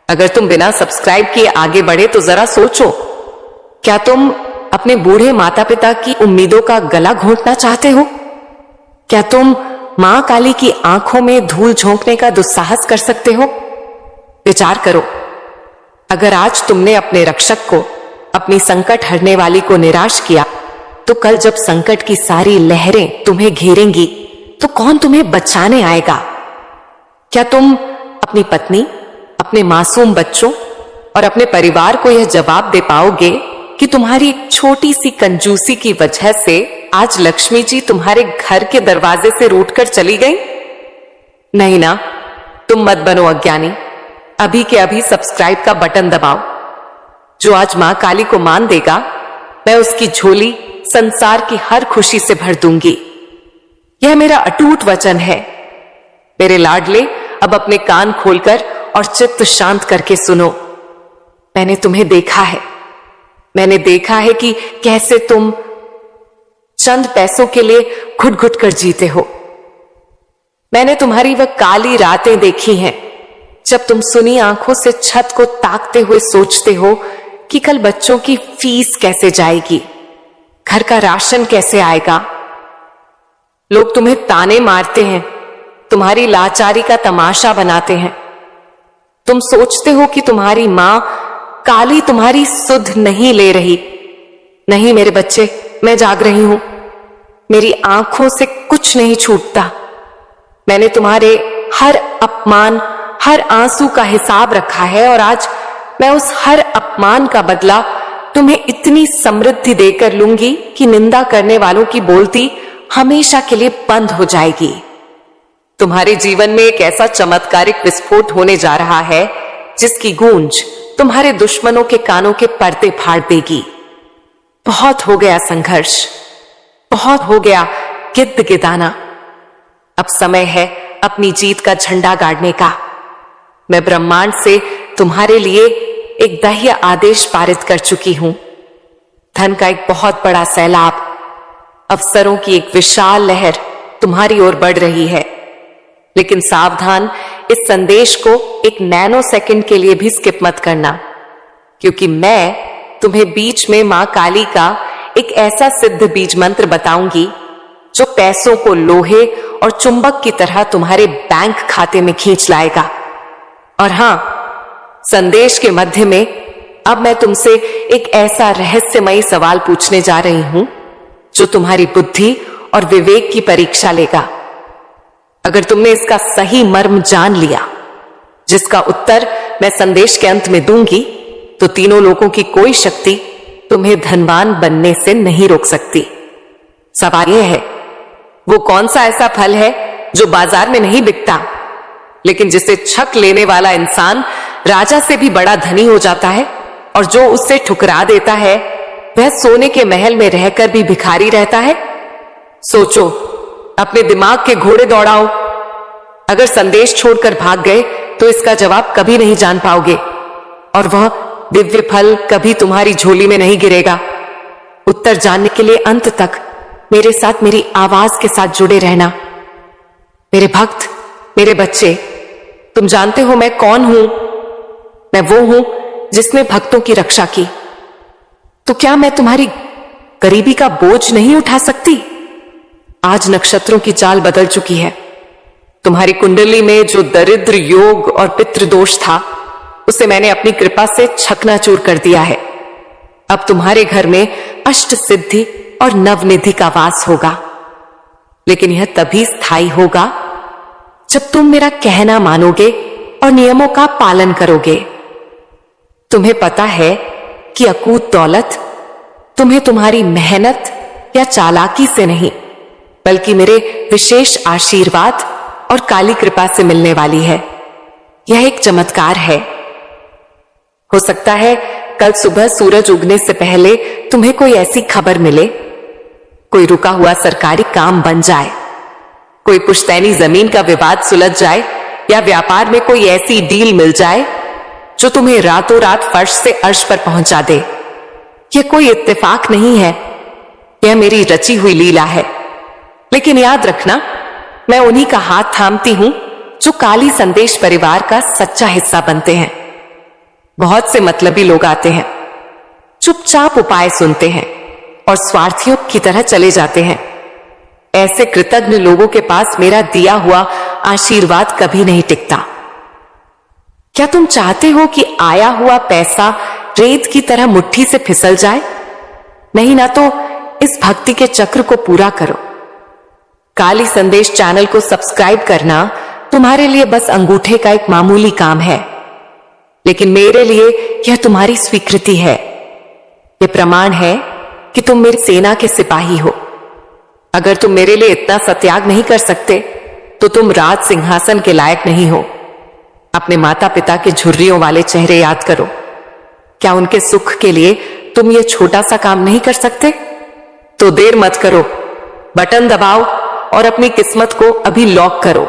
अगर तुम बिना सब्सक्राइब किए आगे बढ़े तो जरा सोचो, क्या तुम अपने बूढ़े माता पिता की उम्मीदों का गला घोंटना चाहते हो? क्या तुम मां काली की आंखों में धूल झोंकने का दुस्साहस कर सकते हो? विचार करो, अगर आज तुमने अपने रक्षक को, अपनी संकट हरने वाली को निराश किया, तो कल जब संकट की सारी लहरें तुम्हें घेरेंगी तो कौन तुम्हें बचाने आएगा? क्या तुम अपनी पत्नी, अपने मासूम बच्चों और अपने परिवार को यह जवाब दे पाओगे कि तुम्हारी एक छोटी सी कंजूसी की वजह से आज लक्ष्मी जी तुम्हारे घर के दरवाजे से रूठ कर चली गई? नहीं ना, तुम मत बनो अज्ञानी। अभी के अभी सब्सक्राइब का बटन दबाओ। जो आज मां काली को मान देगा, मैं उसकी झोली संसार की हर खुशी से भर दूंगी। यह मेरा अटूट वचन है। मेरे लाडले, अब अपने कान खोलकर और चित्त शांत करके सुनो। मैंने तुम्हें देखा है, मैंने देखा है कि कैसे तुम चंद पैसों के लिए घुट घुट कर जीते हो। मैंने तुम्हारी वह काली रातें देखी हैं जब तुम सुनी आंखों से छत को ताकते हुए सोचते हो कि कल बच्चों की फीस कैसे जाएगी, घर का राशन कैसे आएगा। लोग तुम्हें ताने मारते हैं, तुम्हारी लाचारी का तमाशा बनाते हैं। तुम सोचते हो कि तुम्हारी मां काली तुम्हारी सुध नहीं ले रही। नहीं मेरे बच्चे, मैं जाग रही हूं। मेरी आंखों से कुछ नहीं छूटता। मैंने तुम्हारे हर अपमान, हर आंसू का हिसाब रखा है, और आज मैं उस हर अपमान का बदला तुम्हें इतनी समृद्धि देकर लूंगी कि निंदा करने वालों की बोलती हमेशा के लिए बंद हो जाएगी। तुम्हारे जीवन में एक ऐसा चमत्कारिक विस्फोट होने जा रहा है जिसकी गूंज तुम्हारे दुश्मनों के कानों के पर्दे फाड़ देगी। बहुत हो गया संघर्ष, बहुत हो गया गिद्ध गिदाना। अब समय है अपनी जीत का झंडा गाड़ने का। मैं ब्रह्मांड से तुम्हारे लिए एक दह्य आदेश पारित कर चुकी हूं। धन का एक बहुत बड़ा सैलाब, अवसरों की एक विशाल लहर तुम्हारी ओर बढ़ रही है। लेकिन सावधान, इस संदेश को एक नैनो सेकंड के लिए भी स्किप मत करना, क्योंकि मैं तुम्हें बीच में मां काली का एक ऐसा सिद्ध बीज मंत्र बताऊंगी जो पैसों को लोहे और चुंबक की तरह तुम्हारे बैंक खाते में खींच लाएगा। और हां, संदेश के मध्य में अब मैं तुमसे एक ऐसा रहस्यमयी सवाल पूछने जा रही हूं जो तुम्हारी बुद्धि और विवेक की परीक्षा लेगा। अगर तुमने इसका सही मर्म जान लिया, जिसका उत्तर मैं संदेश के अंत में दूंगी, तो तीनों लोगों की कोई शक्ति तुम्हें धनवान बनने से नहीं रोक सकती। सवाल यह है, वो कौन सा ऐसा फल है जो बाजार में नहीं बिकता, लेकिन जिसे छक लेने वाला इंसान राजा से भी बड़ा धनी हो जाता है, और जो उससे ठुकरा देता है वह सोने के महल में रहकर भी भिखारी रहता है? सोचो, अपने दिमाग के घोड़े दौड़ाओ। अगर संदेश छोड़कर भाग गए तो इसका जवाब कभी नहीं जान पाओगे, और वह दिव्य फल कभी तुम्हारी झोली में नहीं गिरेगा। उत्तर जानने के लिए अंत तक मेरे साथ, मेरी आवाज के साथ जुड़े रहना। मेरे भक्त, मेरे बच्चे, तुम जानते हो मैं कौन हूं? मैं वो हूं जिसने भक्तों की रक्षा की। तो क्या मैं तुम्हारी गरीबी का बोझ नहीं उठा सकती? आज नक्षत्रों की चाल बदल चुकी है। तुम्हारी कुंडली में जो दरिद्र योग और पितृदोष था, उसे मैंने अपनी कृपा से छकनाचूर कर दिया है। अब तुम्हारे घर में अष्ट सिद्धि और नवनिधि का वास होगा। लेकिन यह तभी स्थायी होगा जब तुम मेरा कहना मानोगे और नियमों का पालन करोगे। तुम्हें पता है कि अकूत दौलत तुम्हें तुम्हारी मेहनत या चालाकी से नहीं, बल्कि मेरे विशेष आशीर्वाद और काली कृपा से मिलने वाली है। यह एक चमत्कार है। हो सकता है कल सुबह सूरज उगने से पहले तुम्हें कोई ऐसी खबर मिले, कोई रुका हुआ सरकारी काम बन जाए, कोई पुश्तैनी जमीन का विवाद सुलझ जाए, या व्यापार में कोई ऐसी डील मिल जाए जो तुम्हें रातों रात फर्श से अर्श पर पहुंचा दे। यह कोई इत्तेफाक नहीं है, यह मेरी रची हुई लीला है। लेकिन याद रखना, मैं उन्हीं का हाथ थामती हूं जो काली संदेश परिवार का सच्चा हिस्सा बनते हैं। बहुत से मतलबी लोग आते हैं, चुपचाप उपाय सुनते हैं और स्वार्थियों की तरह चले जाते हैं। ऐसे कृतज्ञ लोगों के पास मेरा दिया हुआ आशीर्वाद कभी नहीं टिकता। क्या तुम चाहते हो कि आया हुआ पैसा रेत की तरह मुट्ठी से फिसल जाए? नहीं ना, तो इस भक्ति के चक्र को पूरा करो। काली संदेश चैनल को सब्सक्राइब करना तुम्हारे लिए बस अंगूठे का एक मामूली काम है, लेकिन मेरे लिए यह तुम्हारी स्वीकृति है। यह प्रमाण है कि तुम मेरी सेना के सिपाही हो। अगर तुम मेरे लिए इतना सत्याग नहीं कर सकते, तो तुम राज सिंहासन के लायक नहीं हो। अपने माता पिता के झुर्रियों वाले चेहरे याद करो। क्या उनके सुख के लिए तुम ये छोटा सा काम नहीं कर सकते? तो देर मत करो, बटन दबाओ और अपनी किस्मत को अभी लॉक करो।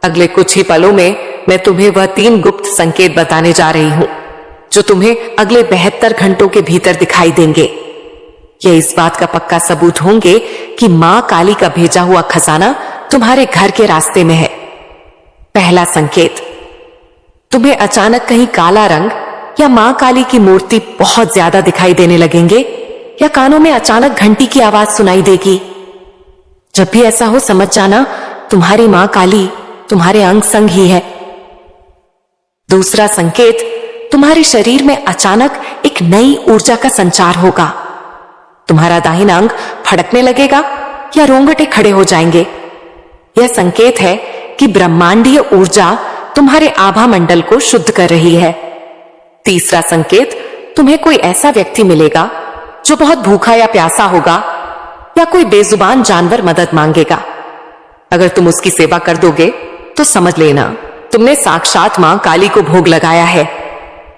अगले कुछ ही पलों में मैं तुम्हें वह 3 गुप्त संकेत बताने जा रही हूं जो तुम्हें अगले 72 घंटों के भीतर दिखाई देंगे। ये इस बात का पक्का सबूत होंगे कि मां काली का भेजा हुआ खजाना तुम्हारे घर के रास्ते में है। पहला संकेत, तुम्हें अचानक कहीं काला रंग या मां काली की मूर्ति बहुत ज्यादा दिखाई देने लगेंगे, या कानों में अचानक घंटी की आवाज सुनाई देगी। जब भी ऐसा हो, समझ जाना तुम्हारी मां काली तुम्हारे अंग संग ही है। दूसरा संकेत, तुम्हारे शरीर में अचानक एक नई ऊर्जा का संचार होगा। तुम्हारा दाहिना अंग फड़कने लगेगा या रोंगटे खड़े हो जाएंगे। यह संकेत है कि ब्रह्मांडीय ऊर्जा तुम्हारे आभा मंडल को शुद्ध कर रही है। तीसरा संकेत, तुम्हें कोई ऐसा व्यक्ति मिलेगा जो बहुत भूखा या प्यासा होगा, या कोई बेजुबान जानवर मदद मांगेगा। अगर तुम उसकी सेवा कर दोगे तो समझ लेना तुमने साक्षात मां काली को भोग लगाया है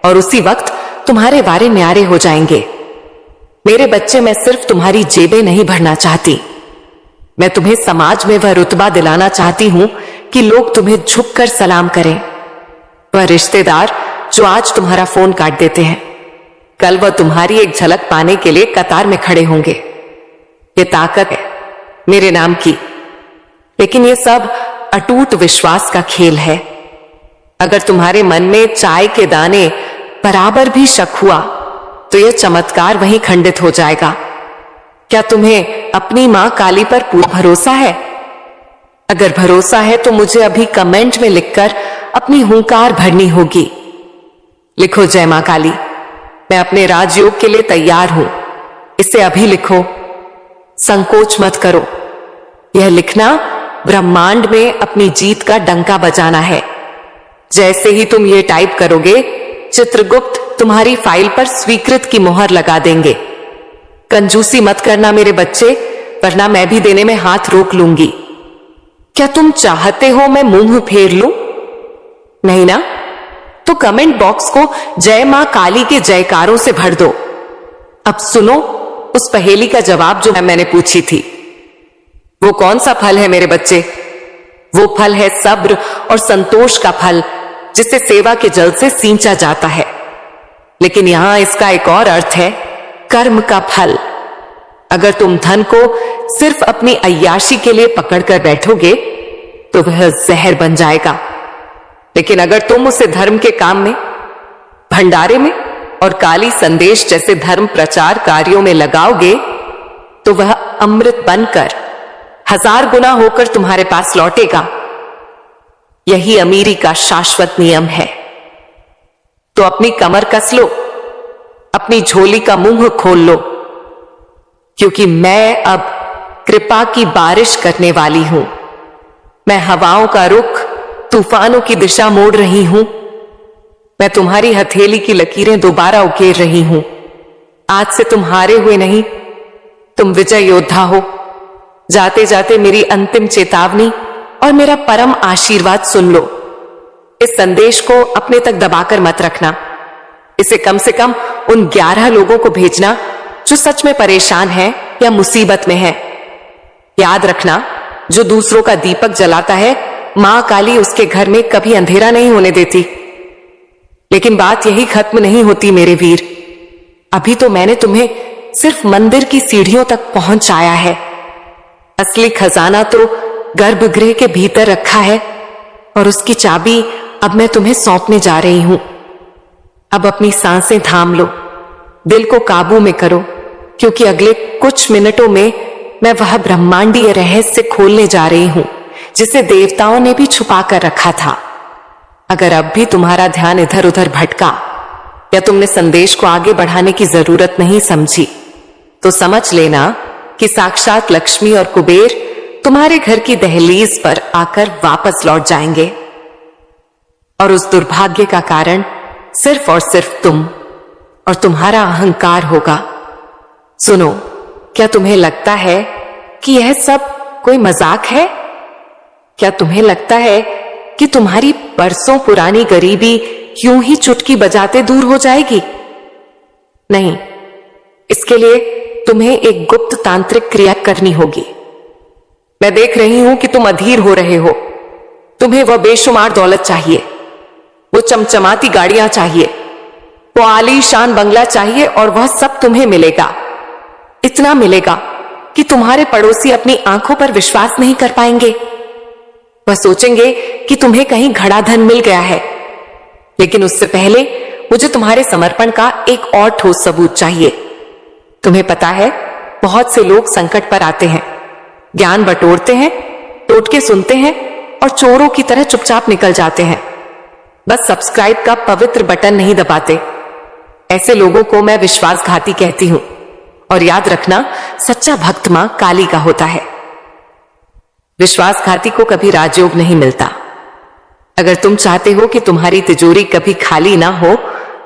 और उसी वक्त तुम्हारे वारे न्यारे हो जाएंगे। मेरे बच्चे, मैं सिर्फ तुम्हारी जेबें नहीं भरना चाहती, मैं तुम्हें समाज में वह रुतबा दिलाना चाहती हूं कि लोग तुम्हें झुककर सलाम करें। वह रिश्तेदार जो आज तुम्हारा फोन काट देते हैं, कल वह तुम्हारी एक झलक पाने के लिए कतार में खड़े होंगे। ये ताकत है मेरे नाम की, लेकिन ये सब अटूट विश्वास का खेल है। अगर तुम्हारे मन में चाय के दाने बराबर भी शक हुआ तो यह चमत्कार वहीं खंडित हो जाएगा। क्या तुम्हें अपनी मां काली पर पूरा भरोसा है? अगर भरोसा है तो मुझे अभी कमेंट में लिखकर अपनी हुंकार भरनी होगी। लिखो, जय मां काली, मैं अपने राजयोग के लिए तैयार हूं। इसे अभी लिखो, संकोच मत करो। यह लिखना ब्रह्मांड में अपनी जीत का डंका बजाना है। जैसे ही तुम ये टाइप करोगे, चित्रगुप्त तुम्हारी फाइल पर स्वीकृत की मोहर लगा देंगे। कंजूसी मत करना मेरे बच्चे, वरना मैं भी देने में हाथ रोक लूंगी। क्या तुम चाहते हो मैं मुंह फेर लूं? नहीं ना? तो कमेंट बॉक्स को जय मां काली के जयकारों से भर दो। अब सुनो उस पहेली का जवाब जो मैंने पूछी थी। वो कौन सा फल है मेरे बच्चे? वो फल है सब्र और संतोष का फल, जिसे सेवा के जल से सींचा जाता है। लेकिन यहां इसका एक और अर्थ है, कर्म का फल। अगर तुम धन को सिर्फ अपनी अय्याशी के लिए पकड़कर बैठोगे तो वह जहर बन जाएगा। लेकिन अगर तुम उसे धर्म के काम में, भंडारे में और काली संदेश जैसे धर्म प्रचार कार्यों में लगाओगे तो वह अमृत बनकर 1000 गुना होकर तुम्हारे पास लौटेगा। यही अमीरी का शाश्वत नियम है। तो अपनी कमर कस लो, अपनी झोली का मुंह खोल लो, क्योंकि मैं अब कृपा की बारिश करने वाली हूं। मैं हवाओं का रुख, तूफानों की दिशा मोड़ रही हूं। मैं तुम्हारी हथेली की लकीरें दोबारा उकेर रही हूं। आज से तुम हारे हुए नहीं, तुम विजय योद्धा हो। जाते जाते मेरी अंतिम चेतावनी और मेरा परम आशीर्वाद सुन लो। इस संदेश को अपने तक दबाकर मत रखना। इसे कम से कम उन 11 लोगों को भेजना जो सच में परेशान हैं या मुसीबत में हैं। याद रखना, जो दूसरों का दीपक जलाता है, मां काली उसके घर में कभी अंधेरा नहीं होने देती। लेकिन बात यही खत्म नहीं होती मेरे वीर। अभी तो मैंने तुम्हें सिर्फ मंदिर की सीढ़ियों तक पहुंचाया है। असली खजाना तो गर्भगृह के भीतर रखा है और उसकी चाबी अब मैं तुम्हें सौंपने जा रही हूं। अब अपनी सांसें थाम लो, दिल को काबू में करो, क्योंकि अगले कुछ मिनटों में मैं वह ब्रह्मांडीय रहस्य खोलने जा रही हूं जिसे देवताओं ने भी छुपा कर रखा था। अगर अब भी तुम्हारा ध्यान इधर उधर भटका या तुमने संदेश को आगे बढ़ाने की जरूरत नहीं समझी, तो समझ लेना कि साक्षात लक्ष्मी और कुबेर तुम्हारे घर की दहलीज पर आकर वापस लौट जाएंगे। और उस दुर्भाग्य का कारण सिर्फ और सिर्फ तुम और तुम्हारा अहंकार होगा। सुनो, क्या तुम्हें लगता है कि यह सब कोई मजाक है? क्या तुम्हें लगता है कि तुम्हारी बरसों पुरानी गरीबी यूं ही चुटकी बजाते दूर हो जाएगी? नहीं, इसके लिए तुम्हें एक गुप्त तांत्रिक क्रिया करनी होगी। मैं देख रही हूं कि तुम अधीर हो रहे हो। तुम्हें वह बेशुमार दौलत चाहिए, वो चमचमाती गाड़ियां चाहिए, वो आलीशान बंगला चाहिए, और वह सब तुम्हें मिलेगा। इतना मिलेगा कि तुम्हारे पड़ोसी अपनी आंखों पर विश्वास नहीं कर पाएंगे। वह सोचेंगे कि तुम्हें कहीं घड़ा धन मिल गया है। लेकिन उससे पहले मुझे तुम्हारे समर्पण का एक और ठोस सबूत चाहिए। तुम्हें पता है, बहुत से लोग संकट पर आते हैं, ज्ञान बटोरते हैं, टोटके सुनते हैं और चोरों की तरह चुपचाप निकल जाते हैं। बस सब्सक्राइब का पवित्र बटन नहीं दबाते। ऐसे लोगों को मैं विश्वासघाती कहती हूं। और याद रखना, सच्चा भक्त मां काली का होता है। विश्वासघाती को कभी राजयोग नहीं मिलता। अगर तुम चाहते हो कि तुम्हारी तिजोरी कभी खाली ना हो,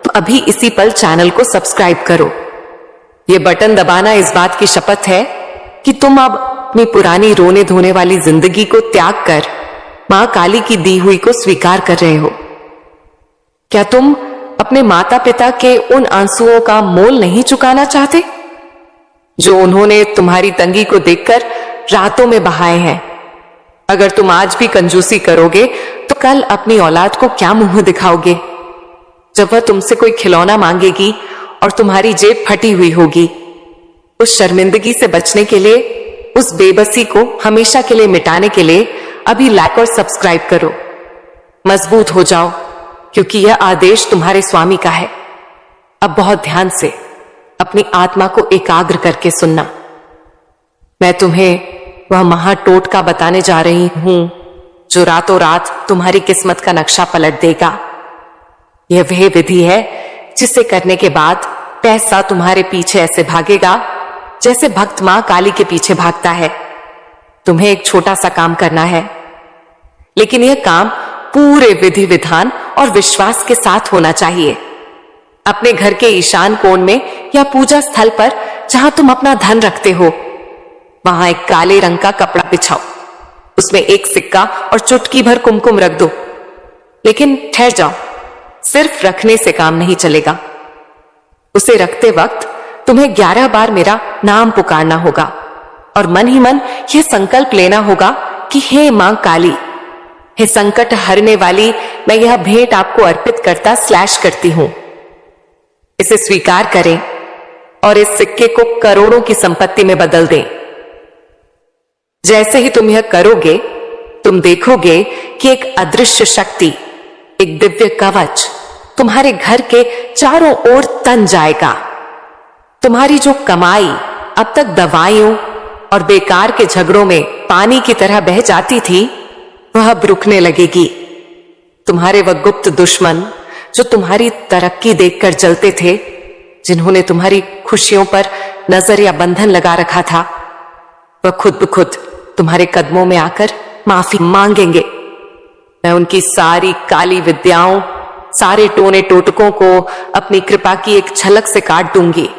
तो अभी इसी पल चैनल को सब्सक्राइब करो। यह बटन दबाना इस बात की शपथ है कि तुम अब अपनी पुरानी रोने धोने वाली जिंदगी को त्याग कर मां काली की दी हुई को स्वीकार कर रहे हो? क्या तुम अपने माता पिता के उन आंसुओं का मोल नहीं चुकाना चाहते जो उन्होंने तुम्हारी तंगी को देखकर रातों में बहाए हैं? अगर तुम आज भी कंजूसी करोगे तो कल अपनी औलाद को क्या मुंह दिखाओगे जब वह तुमसे कोई खिलौना मांगेगी और तुम्हारी जेब फटी हुई होगी? उस शर्मिंदगी से बचने के लिए, उस बेबसी को हमेशा के लिए मिटाने के लिए अभी लाइक और सब्सक्राइब करो। मजबूत हो जाओ, क्योंकि यह आदेश तुम्हारे स्वामी का है। अब बहुत ध्यान से अपनी आत्मा को एकाग्र करके सुनना। मैं तुम्हें वह महाटोटका बताने जा रही हूं जो रातों रात तुम्हारी किस्मत का नक्शा पलट देगा। यह वह विधि है जिसे करने के बाद पैसा तुम्हारे पीछे ऐसे भागेगा जैसे भक्त मां काली के पीछे भागता है। तुम्हें एक छोटा सा काम करना है, लेकिन यह काम पूरे विधि विधान और विश्वास के साथ होना चाहिए। अपने घर के ईशान कोण में या पूजा स्थल पर जहां तुम अपना धन रखते हो, वहां एक काले रंग का कपड़ा बिछाओ। उसमें एक सिक्का और चुटकी भर कुमकुम रख दो। लेकिन ठहर जाओ, सिर्फ रखने से काम नहीं चलेगा। उसे रखते वक्त तुम्हें 11 बार मेरा नाम पुकारना होगा और मन ही मन यह संकल्प लेना होगा कि हे मां काली, हे संकट हरने वाली, मैं यह भेंट आपको अर्पित करती हूं। इसे स्वीकार करें और इस सिक्के को करोड़ों की संपत्ति में बदल दें। जैसे ही तुम यह करोगे, तुम देखोगे कि एक अदृश्य शक्ति, एक दिव्य कवच तुम्हारे घर के चारों ओर तन जाएगा। तुम्हारी जो कमाई अब तक दवाइयों और बेकार के झगड़ों में पानी की तरह बह जाती थी, वह अब रुकने लगेगी। तुम्हारे वह गुप्त दुश्मन जो तुम्हारी तरक्की देखकर जलते थे, जिन्होंने तुम्हारी खुशियों पर नजर या बंधन लगा रखा था, वह खुद ब खुद तुम्हारे कदमों में आकर माफी मांगेंगे। मैं उनकी सारी काली विद्याओं, सारे टोने टोटकों को अपनी कृपा की एक झलक से काट दूंगी।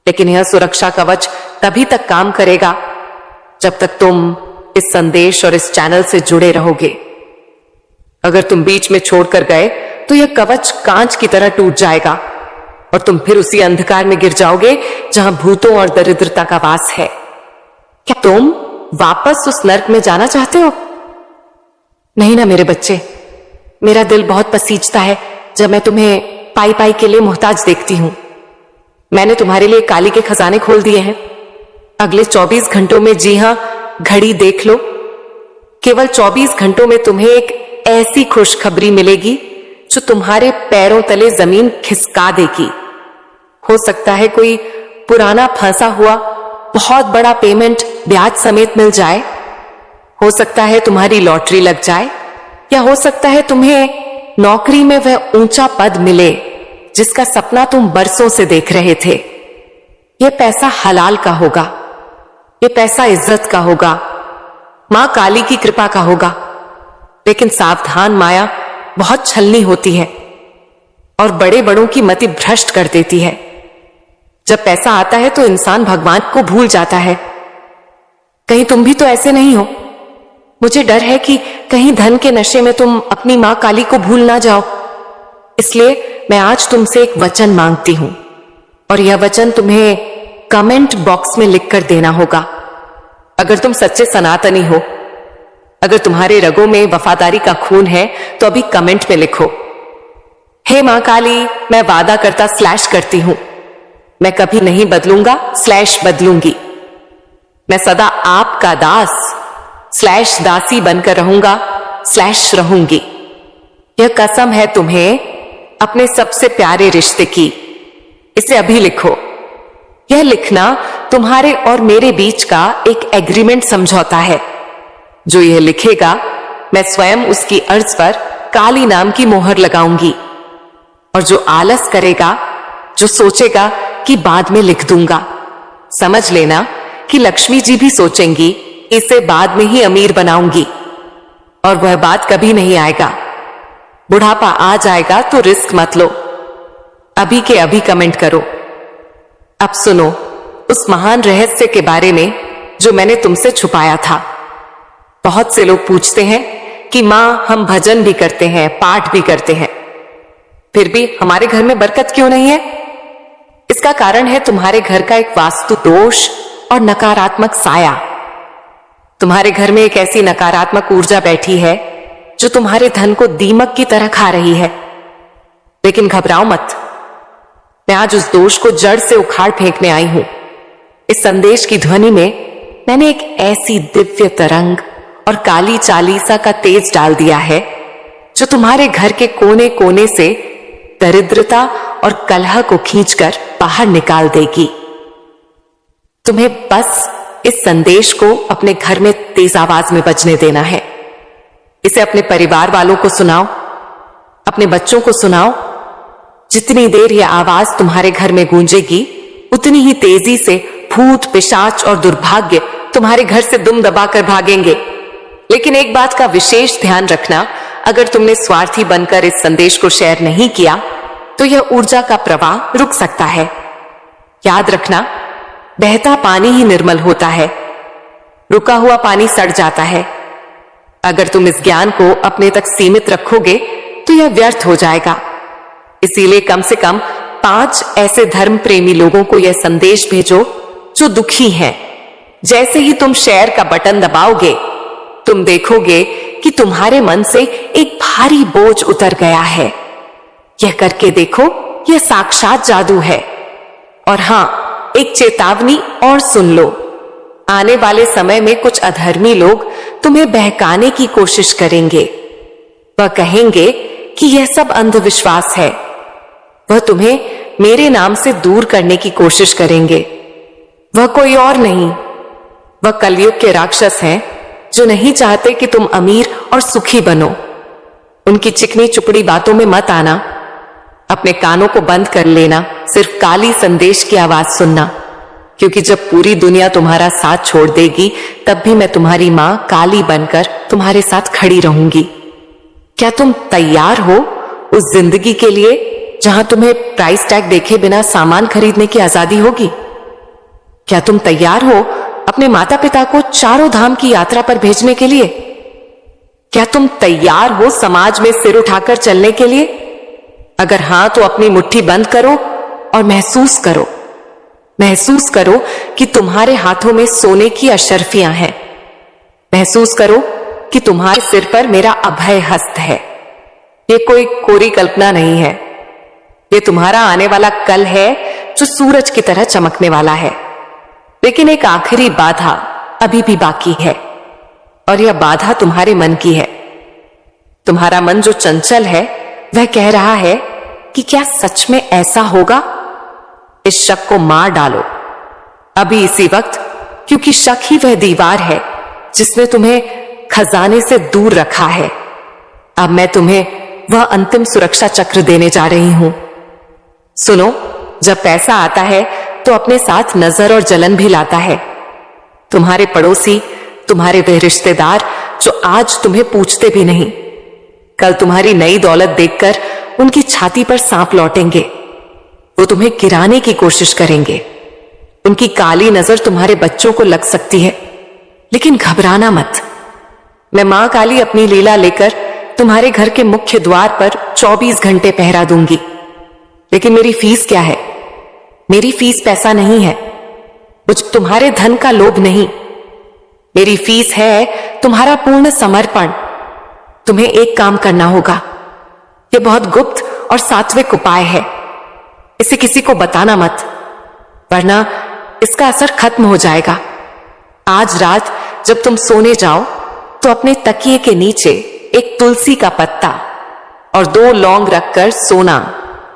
लेकिन यह सुरक्षा कवच तभी तक काम करेगा जब तक तुम इस संदेश और इस चैनल से जुड़े रहोगे। अगर तुम बीच में छोड़कर गए तो यह कवच कांच की तरह टूट जाएगा और तुम फिर उसी अंधकार में गिर जाओगे जहां भूतों और दरिद्रता का वास है। क्या तुम वापस उस नर्क में जाना चाहते हो? नहीं ना मेरे बच्चे, मेरा दिल बहुत पसीजता है जब मैं तुम्हें पाई पाई के लिए मोहताज देखती हूं। मैंने तुम्हारे लिए काली के खजाने खोल दिए हैं। अगले 24 घंटों में, जी हां, घड़ी देख लो, केवल 24 घंटों में तुम्हें एक ऐसी खुशखबरी मिलेगी जो तुम्हारे पैरों तले जमीन खिसका देगी। हो सकता है कोई पुराना फंसा हुआ बहुत बड़ा पेमेंट ब्याज समेत मिल जाए, हो सकता है तुम्हारी लॉटरी लग जाए, या हो सकता है तुम्हें नौकरी में वह ऊंचा पद मिले जिसका सपना तुम बरसों से देख रहे थे। यह पैसा हलाल का होगा, यह पैसा इज्जत का होगा, मां काली की कृपा का होगा। लेकिन सावधान, माया बहुत छलनी होती है और बड़े बड़ों की मति भ्रष्ट कर देती है। जब पैसा आता है तो इंसान भगवान को भूल जाता है। कहीं तुम भी तो ऐसे नहीं हो? मुझे डर है कि कहीं धन के नशे में तुम अपनी मां काली को भूल ना जाओ। इसलिए मैं आज तुमसे एक वचन मांगती हूं और यह वचन तुम्हें कमेंट बॉक्स में लिखकर देना होगा। अगर तुम सच्चे सनातनी हो, अगर तुम्हारे रगों में वफादारी का खून है, तो अभी कमेंट में लिखो, हे मां काली, मैं वादा करती हूं, मैं कभी नहीं बदलूंगा बदलूंगी। मैं सदा आपका दास दासी बनकर रहूंगा रहूंगी। यह कसम है तुम्हें अपने सबसे प्यारे रिश्ते की। इसे अभी लिखो। यह लिखना तुम्हारे और मेरे बीच का एक एग्रीमेंट समझौता है। जो यह लिखेगा, मैं स्वयं उसकी अर्ज पर काली नाम की मोहर लगाऊंगी। और जो आलस करेगा, जो सोचेगा कि बाद में लिख दूंगा, समझ लेना कि लक्ष्मी जी भी सोचेंगी इसे बाद में ही अमीर बनाऊंगी, और वह बात कभी नहीं आएगा। बुढ़ापा आ जाएगा तो रिस्क मत लो। अभी के अभी कमेंट करो। अब सुनो, उस महान रहस्य के बारे में जो मैंने तुमसे छुपाया था। बहुत से लोग पूछते हैं कि मां, हम भजन भी करते हैं, पाठ भी करते हैं, फिर भी हमारे घर में बरकत क्यों नहीं है? इसका कारण है तुम्हारे घर का एक वास्तु दोष और नकारात्मक साया। तुम्हारे घर में एक ऐसी नकारात्मक ऊर्जा बैठी है जो तुम्हारे धन को दीमक की तरह खा रही है। लेकिन घबराओ मत, मैं आज उस दोष को जड़ से उखाड़ फेंकने आई हूं। इस संदेश की ध्वनि में मैंने एक ऐसी दिव्य तरंग और काली चालीसा का तेज डाल दिया है जो तुम्हारे घर के कोने कोने से दरिद्रता और कलह को खींचकर बाहर निकाल देगी। तुम्हें बस इस संदेश को अपने घर में तेज आवाज में बजने देना है। इसे अपने परिवार वालों को सुनाओ, अपने बच्चों को सुनाओ। जितनी देर यह आवाज तुम्हारे घर में गूंजेगी, उतनी ही तेजी से भूत, पिशाच और दुर्भाग्य तुम्हारे घर से दुम दबाकर भागेंगे। लेकिन एक बात का विशेष ध्यान रखना, अगर तुमने स्वार्थी बनकर इस संदेश को शेयर नहीं किया तो यह ऊर्जा का प्रवाह रुक सकता है। याद रखना, बहता पानी ही निर्मल होता है, रुका हुआ पानी सड़ जाता है। अगर तुम इस ज्ञान को अपने तक सीमित रखोगे तो यह व्यर्थ हो जाएगा। इसीलिए कम से कम 5 ऐसे धर्म प्रेमी लोगों को यह संदेश भेजो जो दुखी हैं। जैसे ही तुम शेयर का बटन दबाओगे, तुम देखोगे कि तुम्हारे मन से एक भारी बोझ उतर गया है। यह करके देखो, यह साक्षात जादू है। और हां, एक चेतावनी और सुन लो। आने वाले समय में कुछ अधर्मी लोग तुम्हें बहकाने की कोशिश करेंगे। वह कहेंगे कि यह सब अंधविश्वास है। वह तुम्हें मेरे नाम से दूर करने की कोशिश करेंगे। वह कोई और नहीं, वह कलयुग के राक्षस हैं जो नहीं चाहते कि तुम अमीर और सुखी बनो। उनकी चिकनी चुपड़ी बातों में मत आना। अपने कानों को बंद कर लेना, सिर्फ काली संदेश की आवाज सुनना। क्योंकि जब पूरी दुनिया तुम्हारा साथ छोड़ देगी, तब भी मैं तुम्हारी मां काली बनकर तुम्हारे साथ खड़ी रहूंगी। क्या तुम तैयार हो उस जिंदगी के लिए जहां तुम्हें प्राइस टैग देखे बिना सामान खरीदने की आजादी होगी? क्या तुम तैयार हो अपने माता पिता को चारों धाम की यात्रा पर भेजने के लिए? क्या तुम तैयार हो समाज में सिर उठाकर चलने के लिए? अगर हां, तो अपनी मुट्ठी बंद करो और महसूस करो कि तुम्हारे हाथों में सोने की अशर्फियां हैं। महसूस करो कि तुम्हारे सिर पर मेरा अभय हस्त है। ये कोई कोरी कल्पना नहीं है, ये तुम्हारा आने वाला कल है जो सूरज की तरह चमकने वाला है। लेकिन एक आखिरी बाधा अभी भी बाकी है, और यह बाधा तुम्हारे मन की है। तुम्हारा मन जो चंचल है, वह कह रहा है कि क्या सच में ऐसा होगा? इस शक को मार डालो अभी इसी वक्त, क्योंकि शक ही वह दीवार है जिसने तुम्हें खजाने से दूर रखा है। अब मैं तुम्हें वह अंतिम सुरक्षा चक्र देने जा रही हूं। सुनो, जब पैसा आता है तो अपने साथ नजर और जलन भी लाता है। तुम्हारे पड़ोसी, तुम्हारे वे रिश्तेदार जो आज तुम्हें पूछते भी नहीं, कल तुम्हारी नई दौलत देखकर उनकी छाती पर सांप लौटेंगे। वो तुम्हें गिराने की कोशिश करेंगे। उनकी काली नजर तुम्हारे बच्चों को लग सकती है, लेकिन घबराना मत। मैं मां काली अपनी लीला लेकर तुम्हारे घर के मुख्य द्वार पर 24 घंटे पहरा दूंगी। लेकिन मेरी फीस क्या है? मेरी फीस पैसा नहीं है, मुझ तुम्हारे धन का लोभ नहीं। मेरी फीस है तुम्हारा पूर्ण समर्पण। तुम्हें एक काम करना होगा। यह बहुत गुप्त और सात्विक उपाय है। इसे किसी को बताना मत, वरना इसका असर खत्म हो जाएगा। आज रात जब तुम सोने जाओ तो अपने तकिए के नीचे एक तुलसी का पत्ता और 2 लौंग रखकर सोना,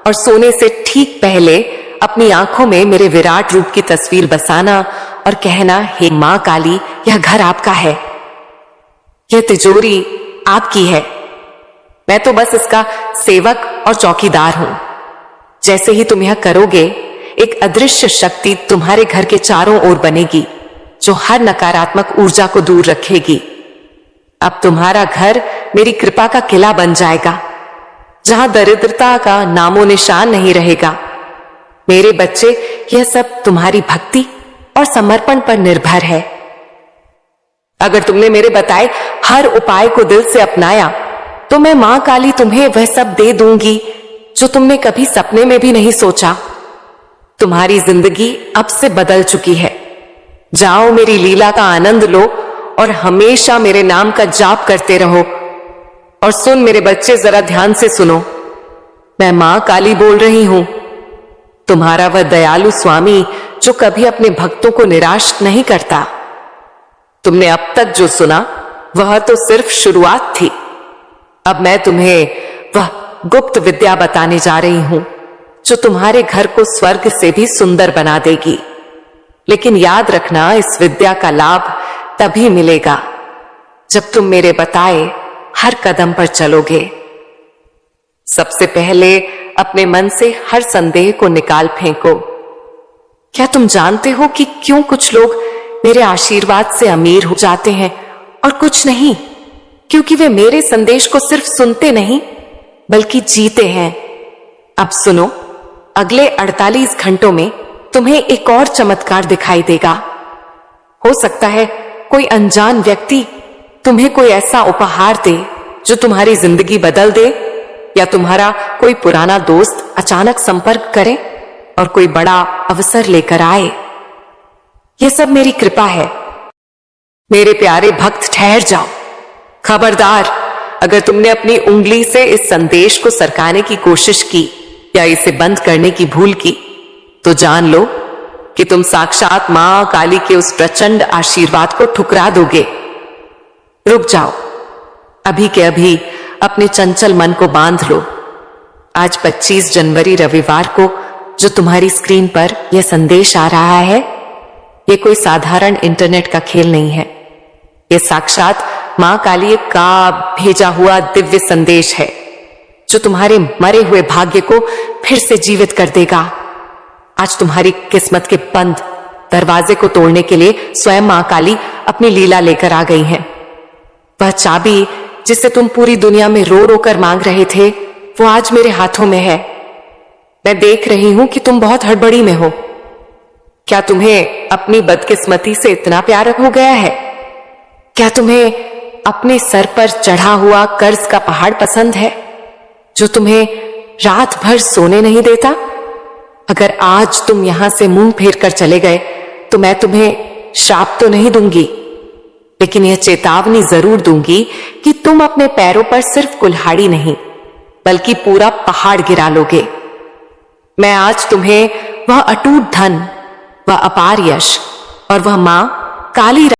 और सोने से ठीक पहले अपनी आंखों में मेरे विराट रूप की तस्वीर बसाना और कहना, हे मां काली, यह घर आपका है, यह तिजोरी आपकी है। मैं तो बस इसका सेवक और चौकीदार हूं। जैसे ही तुम यह करोगे, एक अदृश्य शक्ति तुम्हारे घर के चारों ओर बनेगी जो हर नकारात्मक ऊर्जा को दूर रखेगी। अब तुम्हारा घर मेरी कृपा का किला बन जाएगा, जहां दरिद्रता का नामो निशान नहीं रहेगा। मेरे बच्चे, यह सब तुम्हारी भक्ति और समर्पण पर निर्भर है। अगर तुमने मेरे बताए हर उपाय को दिल से अपनाया तो मैं मां काली तुम्हें वह सब दे दूंगी जो तुमने कभी सपने में भी नहीं सोचा। तुम्हारी जिंदगी अब से बदल चुकी है। जाओ, मेरी लीला का आनंद लो और हमेशा मेरे नाम का जाप करते रहो। और सुन मेरे बच्चे, जरा ध्यान से सुनो, मैं मां काली बोल रही हूं, तुम्हारा वह दयालु स्वामी जो कभी अपने भक्तों को निराश नहीं करता। तुमने अब तक जो सुना वह तो सिर्फ शुरुआत थी। अब मैं तुम्हें वह गुप्त विद्या बताने जा रही हूं जो तुम्हारे घर को स्वर्ग से भी सुंदर बना देगी। लेकिन याद रखना, इस विद्या का लाभ तभी मिलेगा जब तुम मेरे बताए हर कदम पर चलोगे। सबसे पहले अपने मन से हर संदेह को निकाल फेंको। क्या तुम जानते हो कि क्यों कुछ लोग मेरे आशीर्वाद से अमीर हो जाते हैं और कुछ नहीं? क्योंकि वे मेरे संदेश को सिर्फ सुनते नहीं बल्कि जीते हैं। अब सुनो, अगले 48 घंटों में तुम्हें एक और चमत्कार दिखाई देगा। हो सकता है कोई अनजान व्यक्ति तुम्हें कोई ऐसा उपहार दे जो तुम्हारी जिंदगी बदल दे, या तुम्हारा कोई पुराना दोस्त अचानक संपर्क करे और कोई बड़ा अवसर लेकर आए। यह सब मेरी कृपा है। मेरे प्यारे भक्त, ठहर जाओ। खबरदार, अगर तुमने अपनी उंगली से इस संदेश को सरकाने की कोशिश की या इसे बंद करने की भूल की तो जान लो कि तुम साक्षात मां काली के उस प्रचंड आशीर्वाद को ठुकरा दोगे। रुक जाओ, अभी के अभी अपने चंचल मन को बांध लो। आज 25 जनवरी रविवार को जो तुम्हारी स्क्रीन पर यह संदेश आ रहा है, यह कोई साधारण इंटरनेट का खेल नहीं है। यह साक्षात मां काली का भेजा हुआ दिव्य संदेश है जो तुम्हारे मरे हुए भाग्य को फिर से जीवित कर देगा। आज तुम्हारी किस्मत के बंद दरवाजे को तोड़ने के लिए स्वयं मां काली अपनी लीला लेकर आ गई हैं। वह चाबी जिसे तुम पूरी दुनिया में रो रो कर मांग रहे थे, वो आज मेरे हाथों में है। मैं देख रही हूं कि तुम बहुत हड़बड़ी में हो। क्या तुम्हें अपनी बदकिस्मती से इतना प्यार हो गया है? क्या तुम्हें अपने सर पर चढ़ा हुआ कर्ज का पहाड़ पसंद है जो तुम्हें रात भर सोने नहीं देता? अगर आज तुम यहां से मुंह फेर कर चले गए तो मैं तुम्हें श्राप तो नहीं दूंगी, लेकिन यह चेतावनी जरूर दूंगी कि तुम अपने पैरों पर सिर्फ कुल्हाड़ी नहीं बल्कि पूरा पहाड़ गिरा लोगे। मैं आज तुम्हें वह अटूट धन, वह अपार यश और वह मां काली